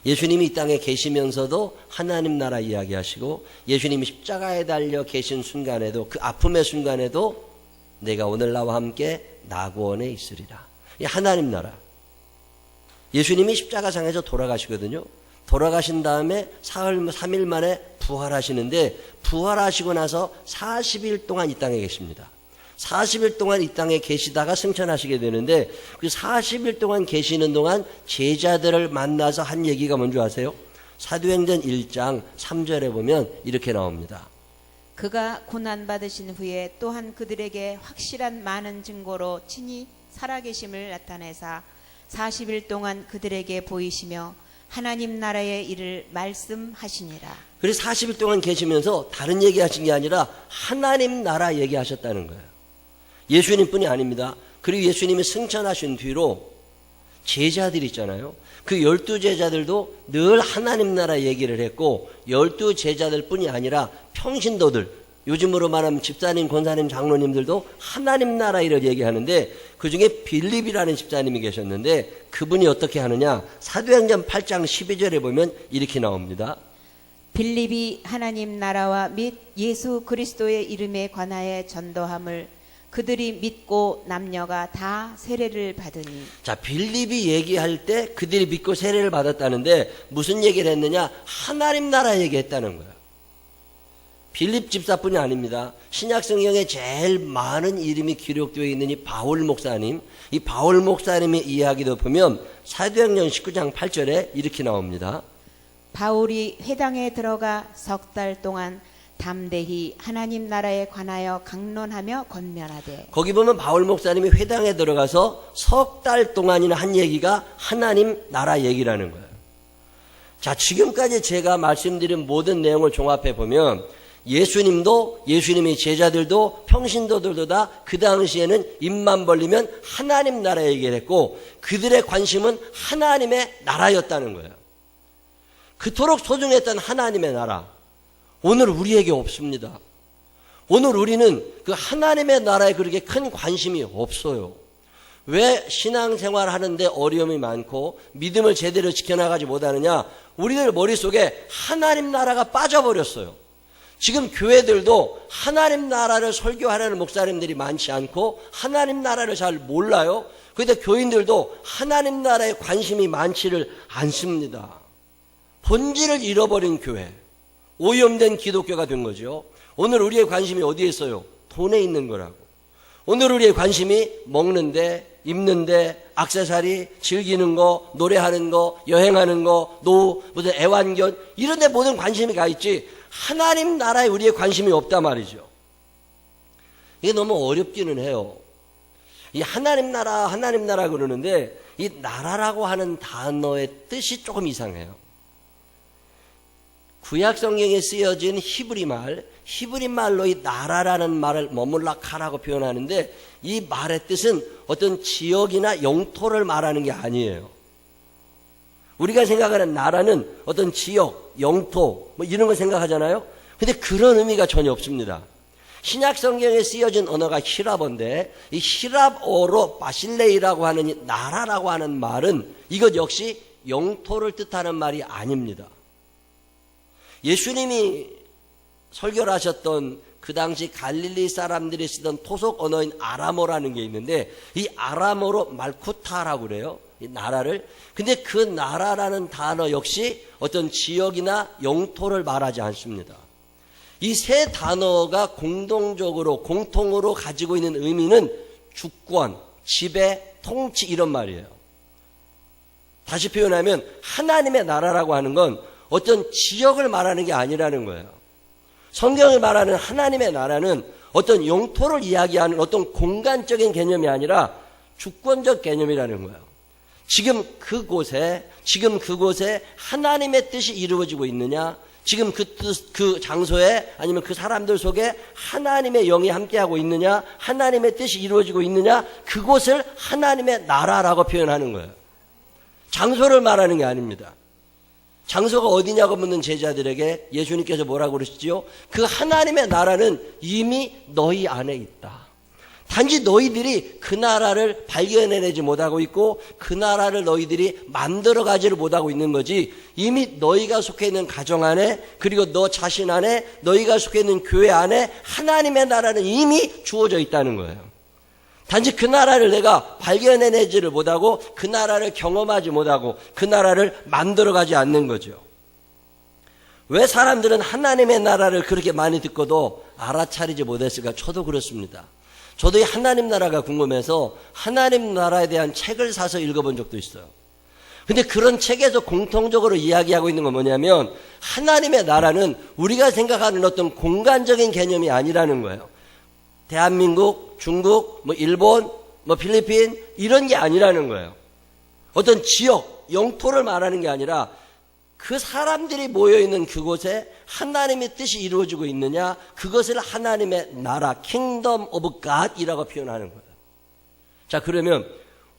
예수님이 이 땅에 계시면서도 하나님 나라 이야기하시고 예수님이 십자가에 달려 계신 순간에도 그 아픔의 순간에도 내가 오늘 나와 함께 나구원에 있으리라. 이 하나님 나라. 예수님이 십자가상에서 돌아가시거든요. 돌아가신 다음에 3일 만에 부활하시는데 부활하시고 나서 40일 동안 이 땅에 계십니다. 40일 동안 이 땅에 계시다가 승천하시게 되는데 그 40일 동안 계시는 동안 제자들을 만나서 한 얘기가 뭔지 아세요? 사도행전 1장 3절에 보면 이렇게 나옵니다. 그가 고난받으신 후에 또한 그들에게 확실한 많은 증거로 친히 살아계심을 나타내사 40일 동안 그들에게 보이시며 하나님 나라의 일을 말씀하시니라. 그래서 40일 동안 계시면서 다른 얘기 하신 게 아니라 하나님 나라 얘기하셨다는 거예요. 예수님뿐이 아닙니다. 그리고 예수님이 승천하신 뒤로 제자들 있잖아요. 그 12제자들도 늘 하나님 나라 얘기를 했고 12제자들 뿐이 아니라 평신도들, 요즘으로 말하면 집사님, 권사님, 장로님들도 하나님 나라 일을 얘기하는데 그중에 빌립이라는 집사님이 계셨는데 그분이 어떻게 하느냐, 사도행전 8장 12절에 보면 이렇게 나옵니다. 빌립이 하나님 나라와 및 예수 그리스도의 이름에 관하여 전도함을 그들이 믿고 남녀가 다 세례를 받으니. 자, 빌립이 얘기할 때 그들이 믿고 세례를 받았다는데 무슨 얘기를 했느냐? 하나님 나라 얘기했다는 거예요. 빌립 집사뿐이 아닙니다. 신약 성경에 제일 많은 이름이 기록되어 있는 이 바울 목사님, 이 바울 목사님의 이야기도 보면 사도행전 19장 8절에 이렇게 나옵니다. 바울이 회당에 들어가 석 달 동안 담대히 하나님 나라에 관하여 강론하며 권면하되. 거기 보면 바울 목사님이 회당에 들어가서 석 달 동안이나 한 얘기가 하나님 나라 얘기라는 거예요. 자, 지금까지 제가 말씀드린 모든 내용을 종합해 보면 예수님도, 예수님의 제자들도, 평신도들도 다 그 당시에는 입만 벌리면 하나님 나라 얘기를 했고 그들의 관심은 하나님의 나라였다는 거예요. 그토록 소중했던 하나님의 나라, 오늘 우리에게 없습니다. 오늘 우리는 그 하나님의 나라에 그렇게 큰 관심이 없어요. 왜 신앙생활 하는데 어려움이 많고 믿음을 제대로 지켜나가지 못하느냐? 우리들 머릿속에 하나님 나라가 빠져버렸어요. 지금 교회들도 하나님 나라를 설교하려는 목사님들이 많지 않고 하나님 나라를 잘 몰라요. 그런데 교인들도 하나님 나라에 관심이 많지를 않습니다. 본질을 잃어버린 교회, 오염된 기독교가 된 거죠. 오늘 우리의 관심이 어디에 있어요? 돈에 있는 거라고. 오늘 우리의 관심이 먹는데, 입는데, 액세서리, 즐기는 거, 노래하는 거, 여행하는 거, 무슨 애완견 이런 데 모든 관심이 가 있지 하나님 나라에 우리의 관심이 없단 말이죠. 이게 너무 어렵기는 해요. 이 하나님 나라 그러는데 이 나라라고 하는 단어의 뜻이 조금 이상해요. 구약 성경에 쓰여진 히브리 말로 이 나라라는 말을 머물락하라고 표현하는데 이 말의 뜻은 어떤 지역이나 영토를 말하는 게 아니에요. 우리가 생각하는 나라는 어떤 지역, 영토 뭐 이런 걸 생각하잖아요. 근데 그런 의미가 전혀 없습니다. 신약 성경에 쓰여진 언어가 히랍어인데 이 히랍어로 바실레이라고 하는 이 나라라고 하는 말은 이것 역시 영토를 뜻하는 말이 아닙니다. 예수님이 설교를 하셨던 그 당시 갈릴리 사람들이 쓰던 토속 언어인 아람어라는 게 있는데 이 아람어로 말쿠타라고 그래요. 이 나라를. 근데 그 나라라는 단어 역시 어떤 지역이나 영토를 말하지 않습니다. 이 세 단어가 공통으로 가지고 있는 의미는 주권, 지배, 통치 이런 말이에요. 다시 표현하면 하나님의 나라라고 하는 건 어떤 지역을 말하는 게 아니라는 거예요. 성경을 말하는 하나님의 나라는 어떤 영토를 이야기하는 어떤 공간적인 개념이 아니라 주권적 개념이라는 거예요. 지금 그곳에 하나님의 뜻이 이루어지고 있느냐, 지금 그 장소에 아니면 그 사람들 속에 하나님의 영이 함께하고 있느냐, 하나님의 뜻이 이루어지고 있느냐, 그곳을 하나님의 나라라고 표현하는 거예요. 장소를 말하는 게 아닙니다. 장소가 어디냐고 묻는 제자들에게 예수님께서 뭐라고 그러시지요? 그 하나님의 나라는 이미 너희 안에 있다. 단지 너희들이 그 나라를 발견해내지 못하고 있고 그 나라를 너희들이 만들어가지를 못하고 있는 거지, 이미 너희가 속해 있는 가정 안에, 그리고 너 자신 안에, 너희가 속해 있는 교회 안에 하나님의 나라는 이미 주어져 있다는 거예요. 단지 그 나라를 내가 발견해내지를 못하고 그 나라를 경험하지 못하고 그 나라를 만들어가지 않는 거죠. 왜 사람들은 하나님의 나라를 그렇게 많이 듣고도 알아차리지 못했을까? 저도 그렇습니다. 저도 이 하나님 나라가 궁금해서 하나님 나라에 대한 책을 사서 읽어본 적도 있어요. 근데 그런 책에서 공통적으로 이야기하고 있는 건 뭐냐면 하나님의 나라는 우리가 생각하는 어떤 공간적인 개념이 아니라는 거예요. 대한민국, 중국, 일본, 필리핀 이런 게 아니라는 거예요. 어떤 지역, 영토를 말하는 게 아니라 그 사람들이 모여있는 그곳에 하나님의 뜻이 이루어지고 있느냐, 그것을 하나님의 나라, Kingdom of God이라고 표현하는 거예요. 자, 그러면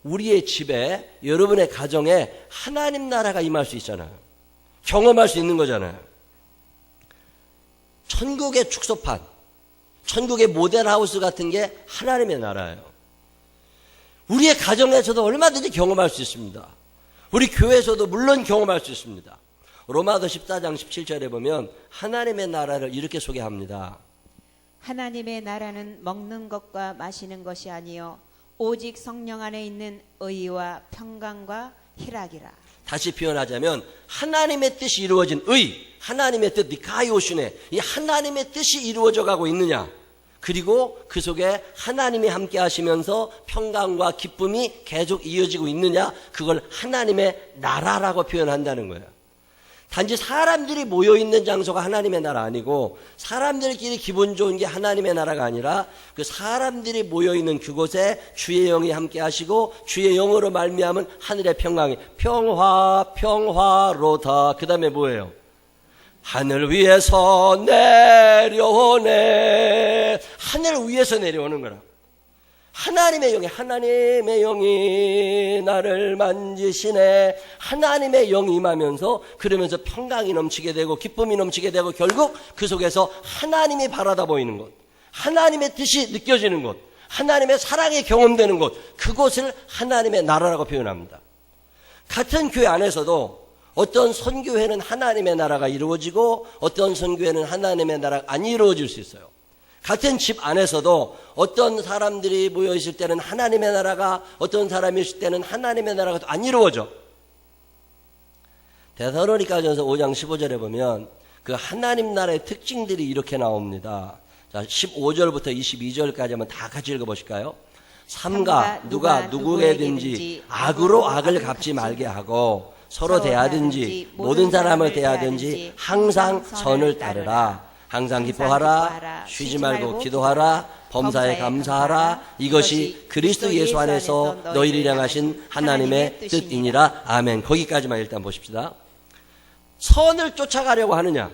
우리의 집에, 여러분의 가정에 하나님 나라가 임할 수 있잖아요. 경험할 수 있는 거잖아요. 천국의 축소판, 천국의 모델하우스 같은 게 하나님의 나라예요. 우리의 가정에서도 얼마든지 경험할 수 있습니다. 우리 교회에서도 물론 경험할 수 있습니다. 로마서 14장 17절에 보면 하나님의 나라를 이렇게 소개합니다. 하나님의 나라는 먹는 것과 마시는 것이 아니요 오직 성령 안에 있는 의와 평강과 희락이라. 다시 표현하자면 하나님의 뜻이 이루어진 의, 하나님의 뜻, 니카이오슈네, 이 하나님의 뜻이 이루어져 가고 있느냐, 그리고 그 속에 하나님이 함께 하시면서 평강과 기쁨이 계속 이어지고 있느냐, 그걸 하나님의 나라라고 표현한다는 거예요. 단지 사람들이 모여있는 장소가 하나님의 나라 아니고 사람들끼리 기분 좋은 게 하나님의 나라가 아니라 그 사람들이 모여있는 그곳에 주의 영이 함께 하시고 주의 영으로 말미암은 하늘의 평강이 평화로다. 그 다음에 뭐예요? 하늘 위에서 내려오네. 하늘 위에서 내려오는 거라. 하나님의 영이 나를 만지시네. 하나님의 영이 임하면서 그러면서 평강이 넘치게 되고 기쁨이 넘치게 되고 결국 그 속에서 하나님이 바라다 보이는 곳, 하나님의 뜻이 느껴지는 곳, 하나님의 사랑이 경험되는 곳, 그곳을 하나님의 나라라고 표현합니다. 같은 교회 안에서도 어떤 선교회는 하나님의 나라가 이루어지고 어떤 선교회는 하나님의 나라가 안 이루어질 수 있어요. 같은 집 안에서도 어떤 사람들이 모여 있을 때는 하나님의 나라가, 어떤 사람이 있을 때는 하나님의 나라가 안 이루어져. 데살로니가전서 5장 15절에 보면 그 하나님 나라의 특징들이 이렇게 나옵니다. 자, 15절부터 22절까지 한번 다 같이 읽어보실까요? 삼가 누가 누구에든지 악으로 악을 갚지 말게 하고 서로 대하든지 모든 사람을 대하든지 항상 선을 따르라. 항상 기뻐하라. 쉬지 말고 기도하라. 범사에 감사하라. 이것이 그리스도 예수 안에서 너희를 향하신 하나님의 뜻이니라. 아멘. 거기까지만 일단 보십시다. 선을 쫓아가려고 하느냐?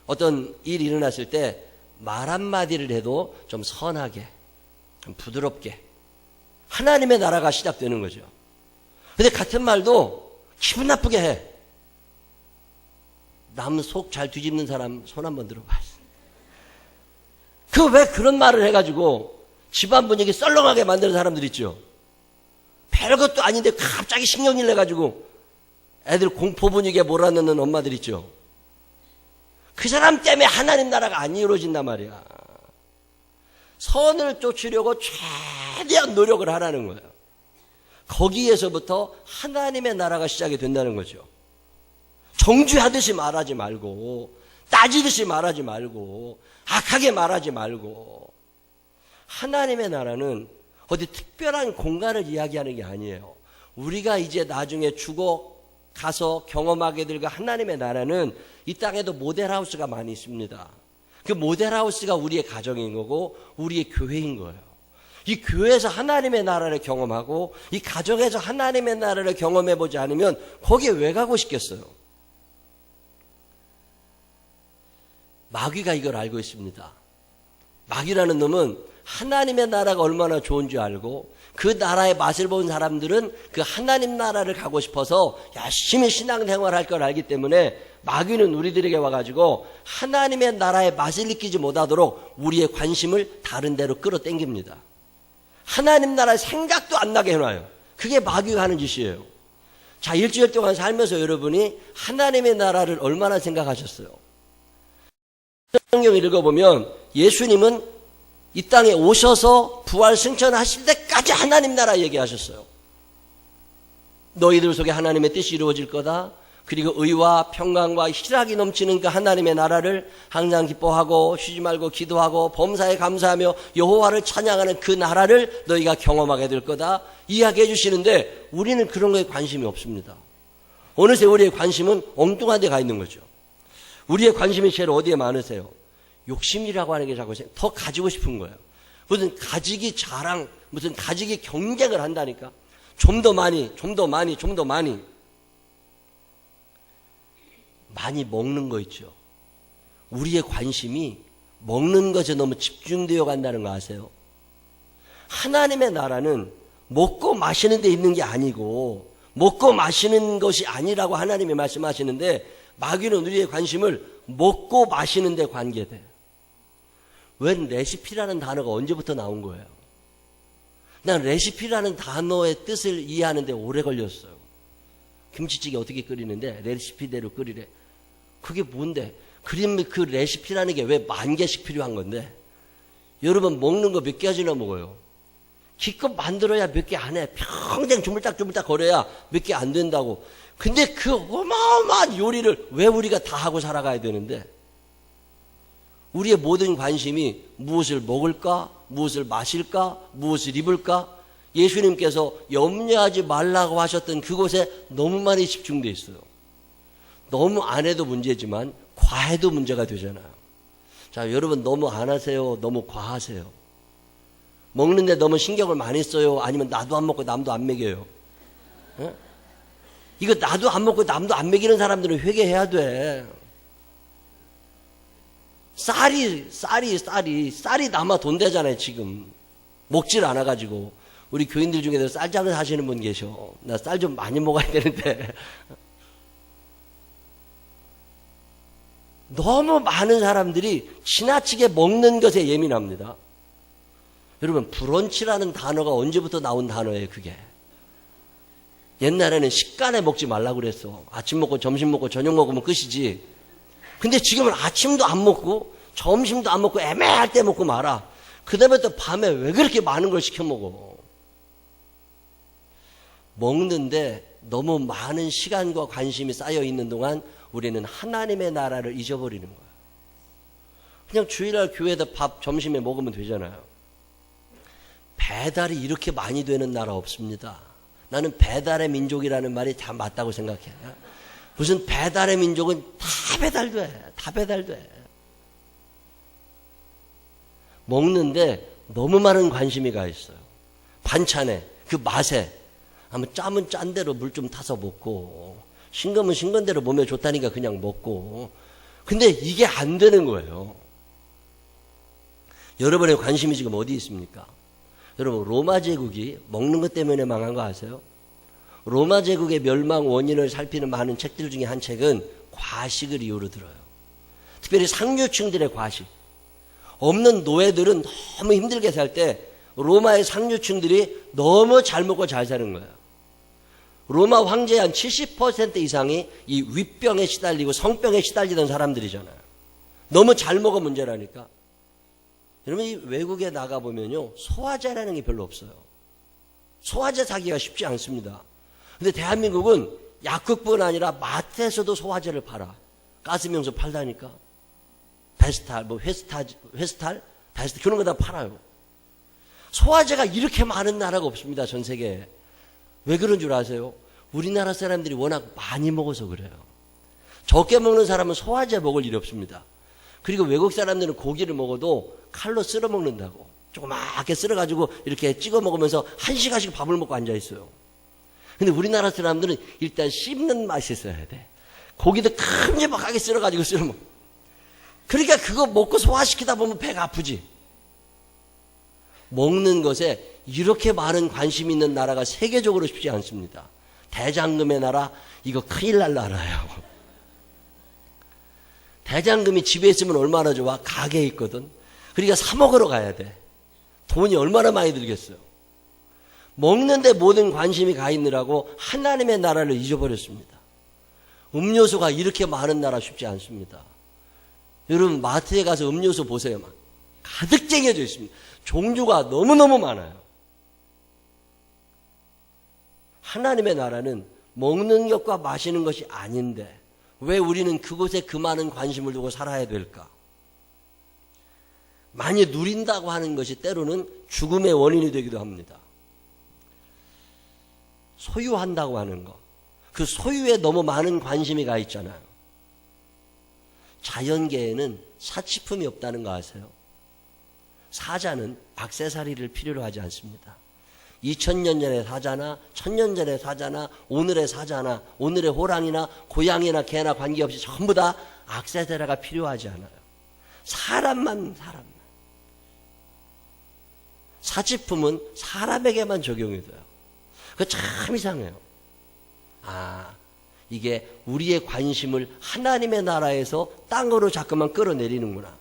어떤 일이 일어났을 때 말 한마디를 해도 좀 선하게, 좀 부드럽게 하나님의 나라가 시작되는 거죠. 근데 같은 말도 기분 나쁘게 해. 남 속 잘 뒤집는 사람 손 한번 들어봐. 그 왜 그런 말을 해가지고 집안 분위기 썰렁하게 만드는 사람들 있죠. 별것도 아닌데 갑자기 신경질 내가지고 애들 공포 분위기에 몰아넣는 엄마들 있죠. 그 사람 때문에 하나님 나라가 안 이루어진단 말이야. 선을 쫓으려고 최대한 노력을 하라는 거예요. 거기에서부터 하나님의 나라가 시작이 된다는 거죠. 정죄하듯이 말하지 말고, 따지듯이 말하지 말고, 악하게 말하지 말고. 하나님의 나라는 어디 특별한 공간을 이야기하는 게 아니에요. 우리가 이제 나중에 죽어 가서 경험하게 될 그 하나님의 나라는 이 땅에도 모델하우스가 많이 있습니다. 그 모델하우스가 우리의 가정인 거고 우리의 교회인 거예요. 이 교회에서 하나님의 나라를 경험하고 이 가정에서 하나님의 나라를 경험해보지 않으면 거기에 왜 가고 싶겠어요? 마귀가 이걸 알고 있습니다. 마귀라는 놈은 하나님의 나라가 얼마나 좋은 줄 알고 그 나라의 맛을 본 사람들은 그 하나님 나라를 가고 싶어서 열심히 신앙생활할 걸 알기 때문에 마귀는 우리들에게 와가지고 하나님의 나라의 맛을 느끼지 못하도록 우리의 관심을 다른 데로 끌어당깁니다. 하나님 나라의 생각도 안 나게 해놔요. 그게 마귀가 하는 짓이에요. 자, 일주일 동안 살면서 여러분이 하나님의 나라를 얼마나 생각하셨어요? 성경을 읽어보면 예수님은 이 땅에 오셔서 부활 승천하실 때까지 하나님 나라 얘기하셨어요. 너희들 속에 하나님의 뜻이 이루어질 거다. 그리고 의와 평강과 희락이 넘치는 그 하나님의 나라를 항상 기뻐하고 쉬지 말고 기도하고 범사에 감사하며 여호와를 찬양하는 그 나라를 너희가 경험하게 될 거다. 이야기해 주시는데 우리는 그런 거에 관심이 없습니다. 어느새 우리의 관심은 엉뚱한 데 가 있는 거죠. 우리의 관심이 제일 어디에 많으세요? 욕심이라고 하는 게 자꾸 더 가지고 싶은 거예요. 무슨 가지기 자랑, 무슨 가지기 경쟁을 한다니까. 좀 더 많이, 좀 더 많이, 좀 더 많이. 많이 먹는 거 있죠. 우리의 관심이 먹는 것에 너무 집중되어 간다는 거 아세요? 하나님의 나라는 먹고 마시는 데 있는 게 아니고 먹고 마시는 것이 아니라고 하나님이 말씀하시는데 마귀는 우리의 관심을 먹고 마시는 데 관계돼요. 웬 레시피라는 단어가 언제부터 나온 거예요? 난 레시피라는 단어의 뜻을 이해하는데 오래 걸렸어요. 김치찌개 어떻게 끓이는데 레시피대로 끓이래. 그게 뭔데? 그러면 그 레시피라는 게 왜 10,000개씩 필요한 건데? 여러분 먹는 거 몇 가지나 먹어요? 기껏 만들어야 몇 개 안 해. 평생 주물딱주물딱 거려야 몇 개 안 된다고. 근데 그 어마어마한 요리를 왜 우리가 다 하고 살아가야 되는데? 우리의 모든 관심이 무엇을 먹을까? 무엇을 마실까? 무엇을 입을까? 예수님께서 염려하지 말라고 하셨던 그곳에 너무 많이 집중되어 있어요. 너무 안 해도 문제지만 과해도 문제가 되잖아요. 자, 여러분 너무 안 하세요? 너무 과하세요? 먹는데 너무 신경을 많이 써요? 아니면 나도 안 먹고 남도 안 먹여요? 어? 이거 나도 안 먹고 남도 안 먹이는 사람들은 회개해야 돼. 쌀이 남아 돈 되잖아요, 지금. 먹질 않아가지고. 우리 교인들 중에서 쌀 장사 하시는 분 계셔. 나 쌀 좀 많이 먹어야 되는데. 너무 많은 사람들이 지나치게 먹는 것에 예민합니다. 여러분, 브런치라는 단어가 언제부터 나온 단어예요, 그게? 옛날에는 식간에 먹지 말라고 그랬어. 아침 먹고 점심 먹고 저녁 먹으면 끝이지. 근데 지금은 아침도 안 먹고 점심도 안 먹고 애매할 때 먹고 말아. 그 다음에 또 밤에 왜 그렇게 많은 걸 시켜 먹어? 먹는데 너무 많은 시간과 관심이 쌓여 있는 동안 우리는 하나님의 나라를 잊어버리는 거야. 그냥 주일날 교회에서 밥 점심에 먹으면 되잖아요. 배달이 이렇게 많이 되는 나라 없습니다. 나는 배달의 민족이라는 말이 다 맞다고 생각해. 무슨 배달의 민족은 다 배달돼. 다 배달돼. 먹는데 너무 많은 관심이 가 있어요. 반찬에, 그 맛에. 한번 짜면 짠 대로 물 좀 타서 먹고, 싱거면 싱건 대로 몸에 좋다니까 그냥 먹고. 근데 이게 안 되는 거예요. 여러분의 관심이 지금 어디 있습니까? 여러분, 로마 제국이 먹는 것 때문에 망한 거 아세요? 로마 제국의 멸망 원인을 살피는 많은 책들 중에 한 책은 과식을 이유로 들어요. 특별히 상류층들의 과식. 없는 노예들은 너무 힘들게 살 때 로마의 상류층들이 너무 잘 먹고 잘 사는 거예요. 로마 황제의 한 70% 이상이 이 윗병에 시달리고 성병에 시달리던 사람들이잖아요. 너무 잘 먹어 문제라니까. 여러분, 이 외국에 나가보면요, 소화제라는 게 별로 없어요. 소화제 사기가 쉽지 않습니다. 근데 대한민국은 약국뿐 아니라 마트에서도 소화제를 팔아. 가스명소 팔다니까. 베스탈, 뭐 회스탈, 베스탈, 그런 거 다 팔아요. 소화제가 이렇게 많은 나라가 없습니다, 전 세계에. 왜 그런 줄 아세요? 우리나라 사람들이 워낙 많이 먹어서 그래요. 적게 먹는 사람은 소화제 먹을 일이 없습니다. 그리고 외국 사람들은 고기를 먹어도 칼로 쓸어 먹는다고. 조그맣게 쓸어가지고 이렇게 찍어 먹으면서 1시간씩 밥을 먹고 앉아있어요. 근데 우리나라 사람들은 일단 씹는 맛이 있어야 돼. 고기도 큼지막하게 쓸어가지고 쓸어 먹어. 그러니까 그거 먹고 소화시키다 보면 배가 아프지. 먹는 것에 이렇게 많은 관심 있는 나라가 세계적으로 쉽지 않습니다. 대장금의 나라, 이거 큰일 날 나라예요. 대장금이 집에 있으면 얼마나 좋아? 가게에 있거든. 그러니까 사 먹으러 가야 돼. 돈이 얼마나 많이 들겠어요. 먹는데 모든 관심이 가 있느라고 하나님의 나라를 잊어버렸습니다. 음료수가 이렇게 많은 나라 쉽지 않습니다. 여러분 마트에 가서 음료수 보세요. 막 가득 쟁여져 있습니다. 종류가 너무너무 많아요. 하나님의 나라는 먹는 것과 마시는 것이 아닌데 왜 우리는 그곳에 그 많은 관심을 두고 살아야 될까? 많이 누린다고 하는 것이 때로는 죽음의 원인이 되기도 합니다. 소유한다고 하는 것, 그 소유에 너무 많은 관심이 가 있잖아요. 자연계에는 사치품이 없다는 거 아세요? 사자는 액세서리를 필요로 하지 않습니다. 2000년 전의 사자나 1000년 전의 사자나 오늘의 사자나 오늘의 호랑이나 고양이나 개나 관계없이 전부 다 액세서리가 필요하지 않아요. 사람만. 사치품은 사람에게만 적용이 돼요. 그거 참 이상해요. 이게 우리의 관심을 하나님의 나라에서 땅으로 자꾸만 끌어내리는구나.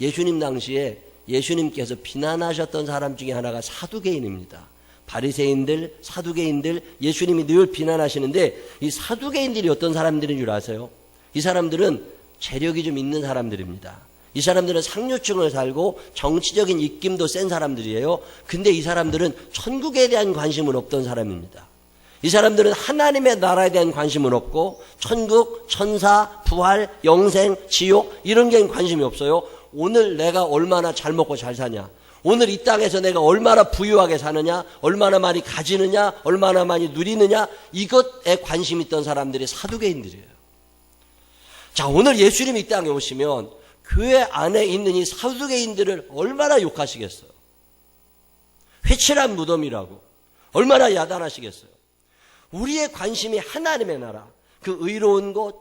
예수님 당시에 예수님께서 비난하셨던 사람 중에 하나가 사두개인입니다. 바리새인들, 사두개인들, 예수님이 늘 비난하시는데 이 사두개인들이 어떤 사람들인 줄 아세요? 이 사람들은 재력이 좀 있는 사람들입니다. 이 사람들은 상류층을 살고 정치적인 입김도 센 사람들이에요. 근데 이 사람들은 천국에 대한 관심은 없던 사람입니다. 이 사람들은 하나님의 나라에 대한 관심은 없고 천국, 천사, 부활, 영생, 지옥 이런 게 관심이 없어요. 오늘 내가 얼마나 잘 먹고 잘 사냐, 오늘 이 땅에서 내가 얼마나 부유하게 사느냐, 얼마나 많이 가지느냐, 얼마나 많이 누리느냐, 이것에 관심 있던 사람들이 사두개인들이에요. 자, 오늘 예수님이 이 땅에 오시면 교회 안에 있는 이 사두개인들을 얼마나 욕하시겠어요? 회칠한 무덤이라고 얼마나 야단하시겠어요? 우리의 관심이 하나님의 나라, 그 의로운 곳,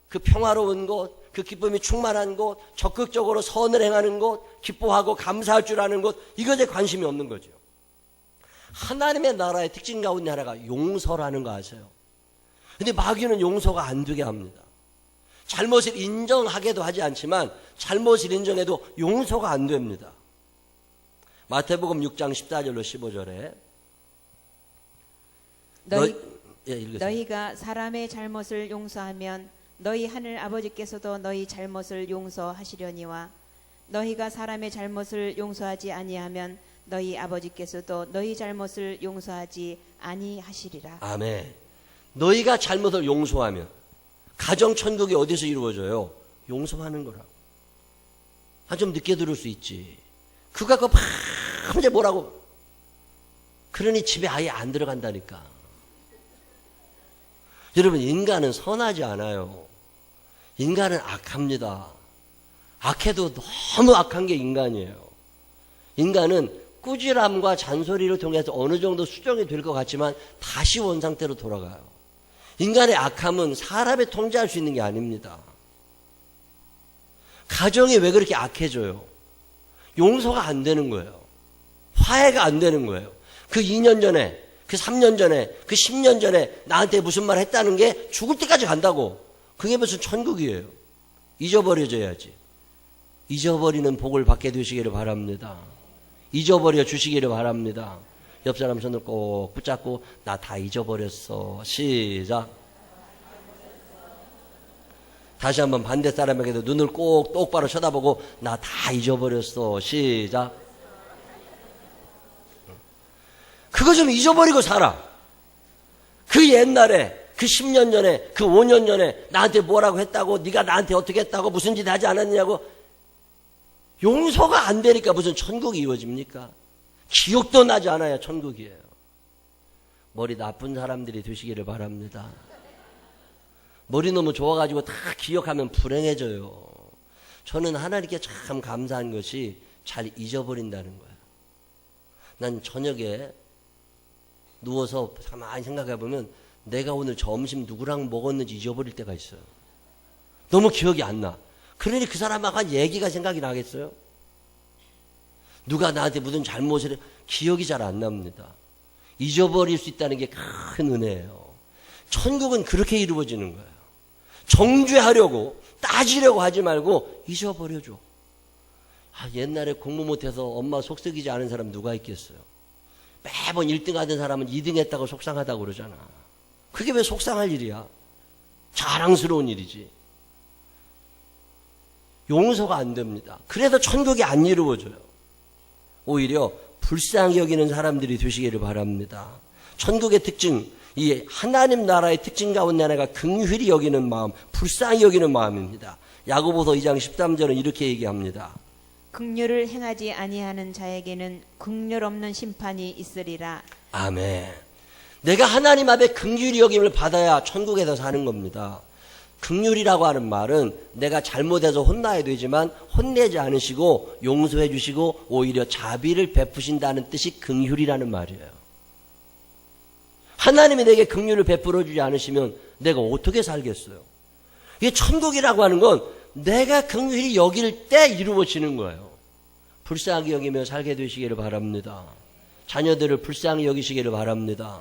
그 평화로운 곳, 그 기쁨이 충만한 곳, 적극적으로 선을 행하는 곳, 기뻐하고 감사할 줄 아는 곳, 이것에 관심이 없는 거죠. 하나님의 나라의 특징 가운데 하나가 용서라는 거 아세요? 근데 마귀는 용서가 안 되게 합니다. 잘못을 인정하게도 하지 않지만 잘못을 인정해도 용서가 안 됩니다. 마태복음 6장 14절로 15절에 너희가 사람의 잘못을 용서하면 너희 하늘 아버지께서도 너희 잘못을 용서하시려니와 너희가 사람의 잘못을 용서하지 아니하면 너희 아버지께서도 너희 잘못을 용서하지 아니하시리라. 아멘. 너희가 잘못을 용서하면 가정 천국이 어디서 이루어져요? 용서하는 거라고. 좀 늦게 들을 수 있지. 그거 갖고 밤새 뭐라고. 그러니 집에 아예 안 들어간다니까. 여러분, 인간은 선하지 않아요. 인간은 악합니다. 악해도 너무 악한 게 인간이에요. 인간은 꾸지람과 잔소리를 통해서 어느 정도 수정이 될 것 같지만 다시 원상태로 돌아가요. 인간의 악함은 사람을 통제할 수 있는 게 아닙니다. 가정이 왜 그렇게 악해져요? 용서가 안 되는 거예요. 화해가 안 되는 거예요. 그 2년 전에, 그 3년 전에, 그 10년 전에 나한테 무슨 말 했다는 게 죽을 때까지 간다고. 그게 무슨 천국이에요. 잊어버려져야지. 잊어버리는 복을 받게 되시기를 바랍니다. 잊어버려 주시기를 바랍니다. 옆 사람 손을 꼭 붙잡고 나 다 잊어버렸어. 시작. 다시 한번 반대 사람에게도 눈을 꼭 똑바로 쳐다보고 나 다 잊어버렸어. 시작. 그거 좀 잊어버리고 살아. 그 옛날에, 그 10년 전에, 그 5년 전에 나한테 뭐라고 했다고, 네가 나한테 어떻게 했다고, 무슨 짓 하지 않았냐고. 용서가 안 되니까 무슨 천국이 이루어집니까? 기억도 나지 않아야 천국이에요. 머리 나쁜 사람들이 되시기를 바랍니다. 머리 너무 좋아가지고 다 기억하면 불행해져요. 저는 하나님께 참 감사한 것이 잘 잊어버린다는 거예요. 난 저녁에 누워서 가만히 생각해 보면 내가 오늘 점심 누구랑 먹었는지 잊어버릴 때가 있어요. 너무 기억이 안 나. 그러니 그 사람하고 한 얘기가 생각이 나겠어요? 누가 나한테 무슨 잘못을 해, 기억이 잘 안 납니다. 잊어버릴 수 있다는 게 큰 은혜예요. 천국은 그렇게 이루어지는 거예요. 정죄하려고 따지려고 하지 말고 잊어버려줘. 옛날에 공부 못해서 엄마 속썩이지 않은 사람 누가 있겠어요? 매번 1등 하던 사람은 2등 했다고 속상하다고 그러잖아. 그게 왜 속상할 일이야? 자랑스러운 일이지. 용서가 안 됩니다. 그래서 천국이 안 이루어져요. 오히려 불쌍히 여기는 사람들이 되시기를 바랍니다. 천국의 특징, 이 하나님 나라의 특징 가운데 하나가 긍휼히 여기는 마음, 불쌍히 여기는 마음입니다. 야고보서 2장 13절은 이렇게 얘기합니다. 긍휼을 행하지 아니하는 자에게는 긍휼 없는 심판이 있으리라. 아멘. 내가 하나님 앞에 긍휼히 여김을 받아야 천국에서 사는 겁니다. 긍휼이라고 하는 말은 내가 잘못해서 혼나야 되지만 혼내지 않으시고 용서해 주시고 오히려 자비를 베푸신다는 뜻이 긍휼이라는 말이에요. 하나님이 내게 긍휼을 베풀어 주지 않으시면 내가 어떻게 살겠어요? 이게 천국이라고 하는 건 내가 긍휼히 여길 때 이루어지는 거예요. 불쌍히 여기며 살게 되시기를 바랍니다. 자녀들을 불쌍히 여기시기를 바랍니다.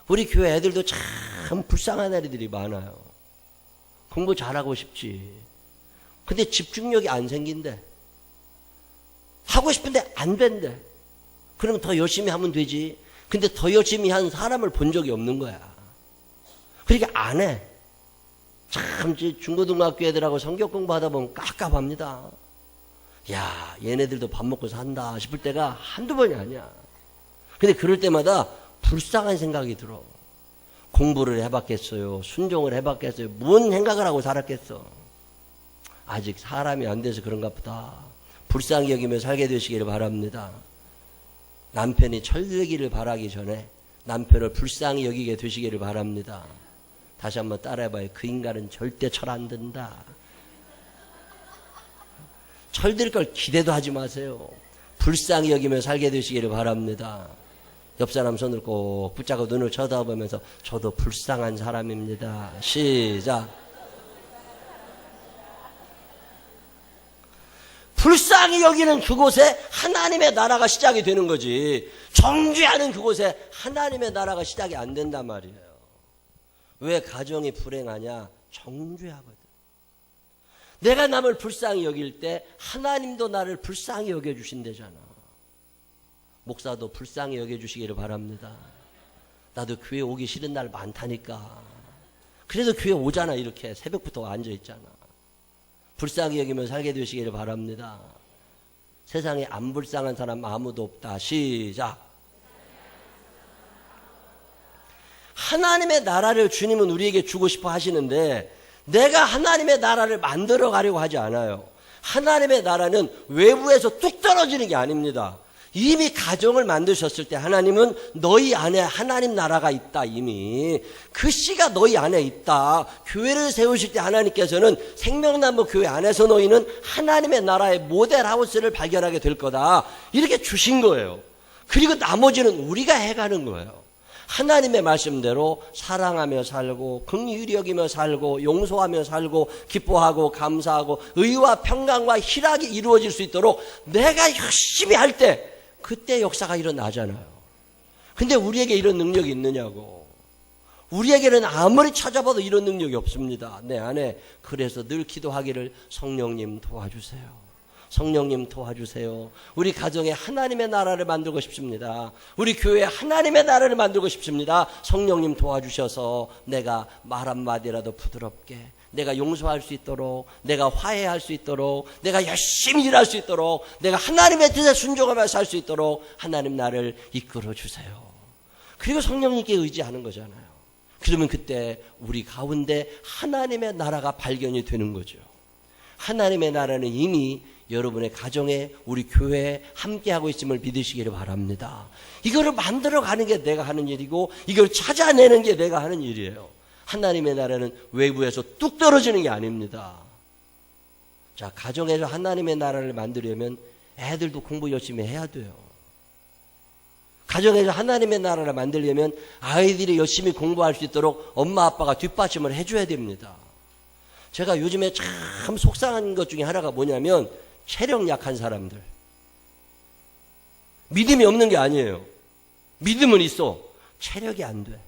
우리 교회 애들도 참 불쌍한 애들이 많아요. 공부 잘하고 싶지. 근데 집중력이 안 생긴대. 하고 싶은데 안 된대. 그러면 더 열심히 하면 되지. 근데 더 열심히 한 사람을 본 적이 없는 거야. 그러니까 안 해. 참 중고등학교 애들하고 성경 공부하다 보면 깝깝합니다. 야, 얘네들도 밥 먹고 산다 싶을 때가 한두 번이 아니야. 근데 그럴 때마다 불쌍한 생각이 들어. 공부를 해봤겠어요? 순종을 해봤겠어요? 뭔 생각을 하고 살았겠어? 아직 사람이 안 돼서 그런가 보다. 불쌍히 여기며 살게 되시기를 바랍니다. 남편이 철되기를 바라기 전에 남편을 불쌍히 여기게 되시기를 바랍니다. 다시 한번 따라해봐요. 그 인간은 절대 철 안 든다. 철들 걸 기대도 하지 마세요. 불쌍히 여기며 살게 되시기를 바랍니다. 옆 사람 손을 꼭 붙잡고 눈을 쳐다보면서 저도 불쌍한 사람입니다. 시작. 불쌍히 여기는 그곳에 하나님의 나라가 시작이 되는 거지. 정죄하는 그곳에 하나님의 나라가 시작이 안 된단 말이에요. 왜 가정이 불행하냐? 정죄하거든. 내가 남을 불쌍히 여길 때 하나님도 나를 불쌍히 여겨주신대잖아. 목사도 불쌍히 여겨주시기를 바랍니다. 나도 교회 오기 싫은 날 많다니까. 그래서 교회 오잖아. 이렇게 새벽부터 앉아있잖아. 불쌍히 여기면 살게 되시기를 바랍니다. 세상에 안 불쌍한 사람 아무도 없다. 시작. 하나님의 나라를 주님은 우리에게 주고 싶어 하시는데 내가 하나님의 나라를 만들어 가려고 하지 않아요. 하나님의 나라는 외부에서 뚝 떨어지는 게 아닙니다. 이미 가정을 만드셨을 때 하나님은 너희 안에 하나님 나라가 있다. 이미 그 씨가 너희 안에 있다. 교회를 세우실 때 하나님께서는 생명나무 교회 안에서 너희는 하나님의 나라의 모델 하우스를 발견하게 될 거다. 이렇게 주신 거예요. 그리고 나머지는 우리가 해가는 거예요. 하나님의 말씀대로 사랑하며 살고 긍휼히 여기며 살고 용서하며 살고 기뻐하고 감사하고 의와 평강과 희락이 이루어질 수 있도록 내가 열심히 할 때 그때 역사가 일어나잖아요. 근데 우리에게 이런 능력이 있느냐고. 우리에게는 아무리 찾아봐도 이런 능력이 없습니다. 내 안에. 그래서 늘 기도하기를 성령님 도와주세요. 성령님 도와주세요. 우리 가정에 하나님의 나라를 만들고 싶습니다. 우리 교회에 하나님의 나라를 만들고 싶습니다. 성령님 도와주셔서 내가 말 한마디라도 부드럽게, 내가 용서할 수 있도록, 내가 화해할 수 있도록, 내가 열심히 일할 수 있도록, 내가 하나님의 뜻에 순종하며 살 수 있도록 하나님 나를 이끌어 주세요. 그리고 성령님께 의지하는 거잖아요. 그러면 그때 우리 가운데 하나님의 나라가 발견이 되는 거죠. 하나님의 나라는 이미 여러분의 가정에 우리 교회에 함께하고 있음을 믿으시기를 바랍니다. 이거를 만들어가는 게 내가 하는 일이고 이걸 찾아내는 게 내가 하는 일이에요. 하나님의 나라는 외부에서 뚝 떨어지는 게 아닙니다. 자, 가정에서 하나님의 나라를 만들려면 애들도 공부 열심히 해야 돼요. 가정에서 하나님의 나라를 만들려면 아이들이 열심히 공부할 수 있도록 엄마 아빠가 뒷받침을 해줘야 됩니다. 제가 요즘에 참 속상한 것 중에 하나가 뭐냐면 체력 약한 사람들. 믿음이 없는 게 아니에요. 믿음은 있어. 체력이 안 돼.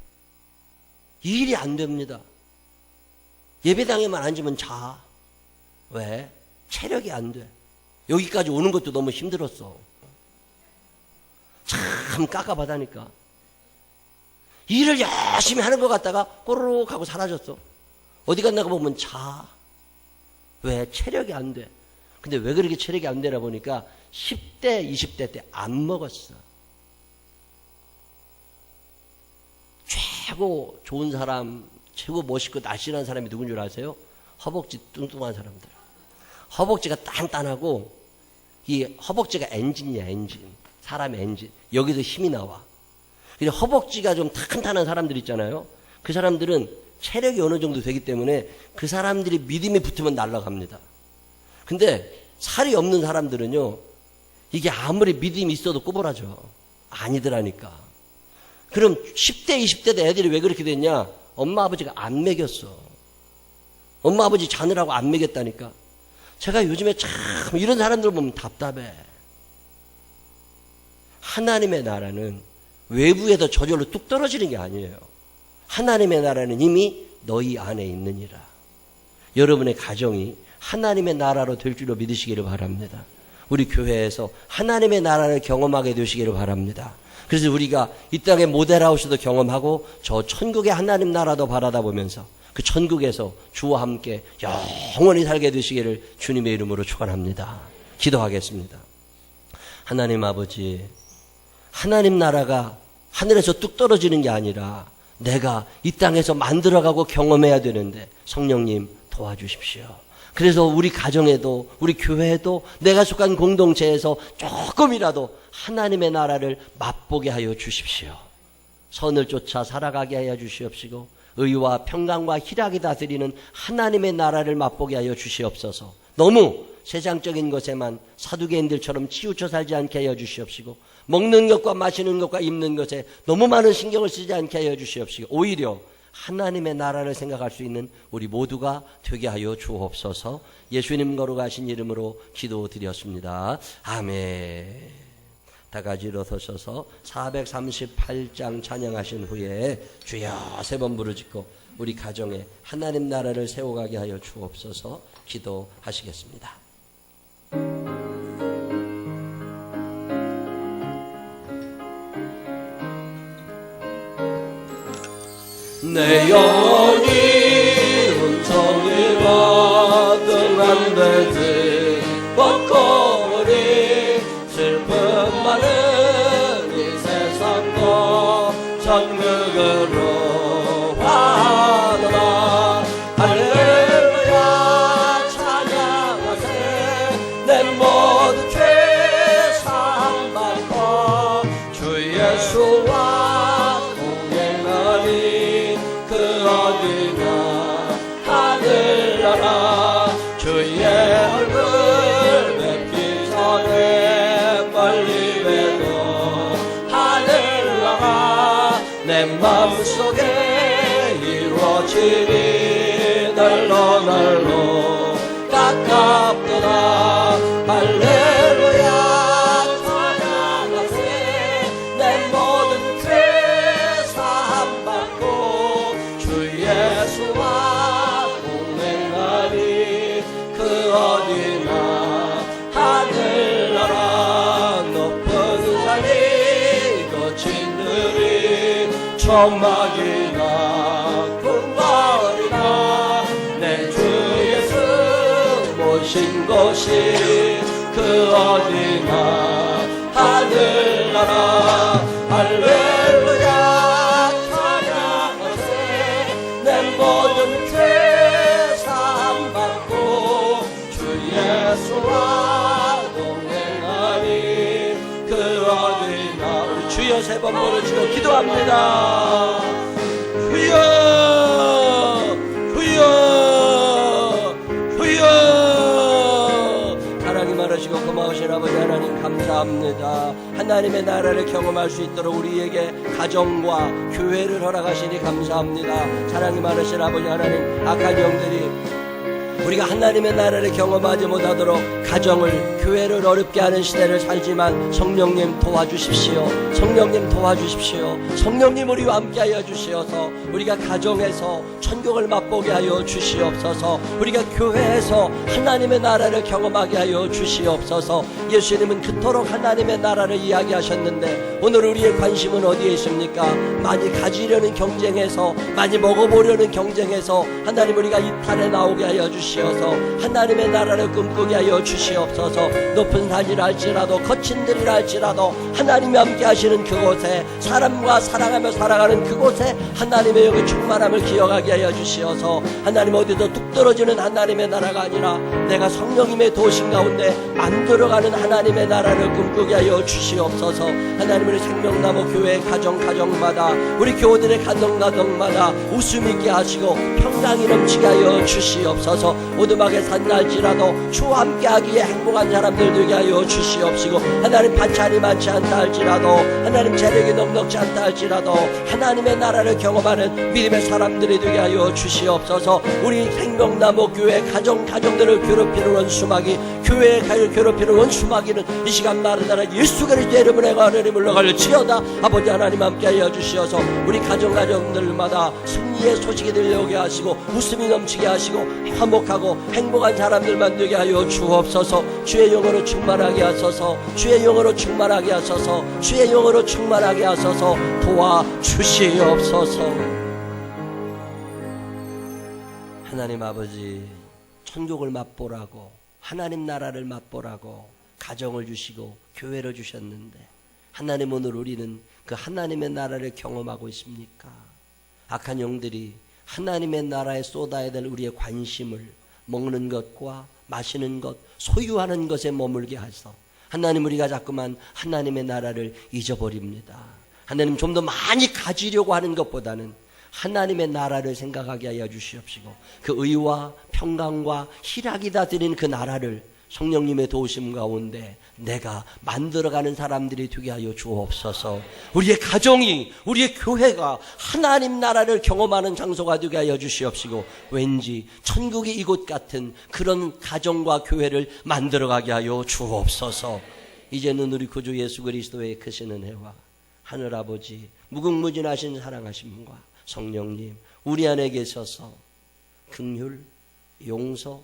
일이 안 됩니다. 예배당에만 앉으면 자. 왜? 체력이 안 돼. 여기까지 오는 것도 너무 힘들었어. 참 깝깝하다니까. 일을 열심히 하는 것 같다가 꼬르륵 하고 사라졌어. 어디 갔나 보면 자. 왜? 체력이 안 돼. 근데 왜 그렇게 체력이 안 되나 보니까 10대, 20대 때 안 먹었어. 최고 좋은 사람, 최고 멋있고 날씬한 사람이 누군 줄 아세요? 허벅지 뚱뚱한 사람들. 허벅지가 단단하고 이 허벅지가 엔진이야, 엔진. 사람의 엔진. 여기서 힘이 나와. 근데 허벅지가 좀 탄탄한 사람들 있잖아요. 그 사람들은 체력이 어느 정도 되기 때문에 그 사람들이 믿음이 붙으면 날아갑니다. 근데 살이 없는 사람들은요, 이게 아무리 믿음이 있어도 꼬부라져. 아니더라니까. 그럼 10대, 20대 때 애들이 왜 그렇게 됐냐? 엄마 아버지가 안 먹였어. 엄마 아버지 자느라고 안 먹였다니까. 제가 요즘에 참 이런 사람들 보면 답답해. 하나님의 나라는 외부에서 저절로 뚝 떨어지는 게 아니에요. 하나님의 나라는 이미 너희 안에 있느니라. 여러분의 가정이 하나님의 나라로 될 줄로 믿으시기를 바랍니다. 우리 교회에서 하나님의 나라를 경험하게 되시기를 바랍니다. 그래서 우리가 이 땅의 모델하우스도 경험하고 저 천국의 하나님 나라도 바라다보면서 그 천국에서 주와 함께 영원히 살게 되시기를 주님의 이름으로 축원합니다. 기도하겠습니다. 하나님 아버지, 하나님 나라가 하늘에서 뚝 떨어지는 게 아니라 내가 이 땅에서 만들어가고 경험해야 되는데 성령님 도와주십시오. 그래서 우리 가정에도 우리 교회에도 내가 속한 공동체에서 조금이라도 하나님의 나라를 맛보게 하여 주십시오. 선을 쫓아 살아가게 하여 주시옵시고 의와 평강과 희락이 다스리는 하나님의 나라를 맛보게 하여 주시옵소서. 너무 세상적인 것에만 사두개인들처럼 치우쳐 살지 않게 하여 주시옵시고 먹는 것과 마시는 것과 입는 것에 너무 많은 신경을 쓰지 않게 하여 주시옵시고 오히려 하나님의 나라를 생각할 수 있는 우리 모두가 되게 하여 주옵소서. 예수님 거룩하신 이름으로 기도드렸습니다. 아멘. 다 같이 일어서셔서 438장 찬양하신 후에 주여 세 번 부르짖고 우리 가정에 하나님 나라를 세워가게 하여 주옵소서. 기도하시겠습니다. 내 영혼이 은총이 받은 되지 벚꽃이 슬픔 많은 이 세상도 천국으로 가노라. 할렐루야 찬양하세. 내 모든 죄 사함받고 주 예수와 동행하니 그 어디나 하늘나라. 주의 얼굴 뵙기 전에 멀리 뵈도 하늘나라. 내 마음속에 이루어지니 날로 날로 가깝도다. 할렐루야 찬양하세. 내 모든 죄 사함받고 주 예수와 동행하니 그 어디나 하늘나라. 높은 산이 거친 들이 천막이나 궁궐이나 내 주 예수 모신 곳이 그 어디나 하늘나라. 할렐루야 찬양하세. 내 모든 죄 사함받고 주 예수와 동행하니 그 어디나. 우리 주여 세 번 부르시고 기도합니다. 주여 주여 주여 좋으시고 고마우신 아버지 하나님 감사합니다. 하나님의 나라를 경험할 수 있도록 우리에게 가정과 교회를 허락하시니 감사합니다. 사랑이 많으신 아버지 하나님, 악한 영들이 우리가 하나님의 나라를 경험하지 못하도록 가정을, 교회를 어렵게 하는 시대를 살지만 성령님 도와주십시오. 성령님 도와주십시오. 성령님 우리와 함께하여 주시어서 우리가 가정에서 천국을 맛보게 하여 주시옵소서. 우리가 교회에서 하나님의 나라를 경험하게 하여 주시옵소서. 예수님은 그토록 하나님의 나라를 이야기하셨는데 오늘 우리의 관심은 어디에 있습니까? 많이 가지려는 경쟁에서, 많이 먹어보려는 경쟁에서 하나님 우리가 이탈에 나오게 하여 주시옵소서. 하나님의 나라를 꿈꾸게 하여 주시옵소서. 높은 산이라 할지라도 거친 들이라 할지라도 하나님이 함께 하시는 그곳에, 사람과 사랑하며 살아가는 그곳에 하나님의 영의 충만함을 기억하게 하여 주시어서 하나님 어디서 뚝 떨어지는 하나님의 나라가 아니라 내가 성령님의 도심 가운데 만들어가는 하나님의 나라를 꿈꾸게 하여 주시옵소서. 하나님 우리 생명나무 교회 가정마다 우리 교우들의 가정마다 웃음 있게 하시고 평강이 넘치게 하여 주시옵소서. 오두막에 산날지라도 주와 함께하기에 행복한 사람들 되게 하여 주시옵시고 하나님 반찬이 많지 않다 할지라도 하나님 재력이 넉넉지 않다 할지라도 하나님의 나라를 경험하는 믿음의 사람들이 되게 하여 주시옵소서. 우리 생명나무 교회 가정들을 괴롭히는 원수마귀, 교회에 괴롭히는 원수마귀는 이 시간 나르다라 예수 그리스도의 이름으로 내가 하늘에 물러갈지어다. 아버지 하나님 함께하여 주시어서 우리 가정들마다 승리의 소식이 들려오게 하시고 웃음이 넘치게 하시고 화목하고 행복한 사람들만 되게 하여 주옵소서. 주의 영으로 충만하게 하소서. 주의 영으로 충만하게 하소서. 주의 영으로 충만하게 하소서. 도와주시옵소서. 하나님 아버지, 천국을 맛보라고, 하나님 나라를 맛보라고 가정을 주시고 교회를 주셨는데 하나님 오늘 우리는 그 하나님의 나라를 경험하고 있습니까? 악한 영들이 하나님의 나라에 쏟아야 될 우리의 관심을 먹는 것과 마시는 것, 소유하는 것에 머물게 하소. 하나님 우리가 자꾸만 하나님의 나라를 잊어버립니다. 하나님 좀 더 많이 가지려고 하는 것보다는 하나님의 나라를 생각하게 하여 주시옵시고 그 의와 평강과 희락이 다 드린 그 나라를 성령님의 도우심 가운데 내가 만들어가는 사람들이 되게 하여 주옵소서. 우리의 가정이, 우리의 교회가 하나님 나라를 경험하는 장소가 되게 하여 주시옵시고 왠지 천국이 이곳 같은 그런 가정과 교회를 만들어가게 하여 주옵소서. 이제는 우리 구주 예수 그리스도의 크신 은혜와 하늘아버지 무궁무진하신 사랑하심과 성령님 우리 안에 계셔서 긍휼, 용서,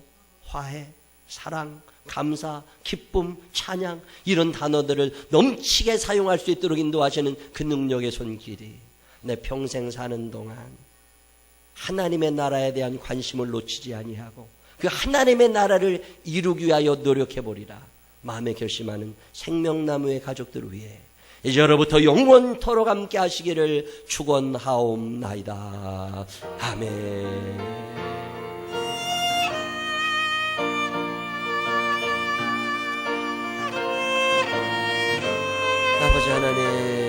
화해, 사랑, 감사, 기쁨, 찬양 이런 단어들을 넘치게 사용할 수 있도록 인도하시는 그 능력의 손길이 내 평생 사는 동안 하나님의 나라에 대한 관심을 놓치지 아니하고 그 하나님의 나라를 이루기 위하여 노력해보리라 마음에 결심하는 생명나무의 가족들을 위해 이제로부터 영원토록 함께 하시기를 축원하옵나이다. 아멘. 아버지 하나님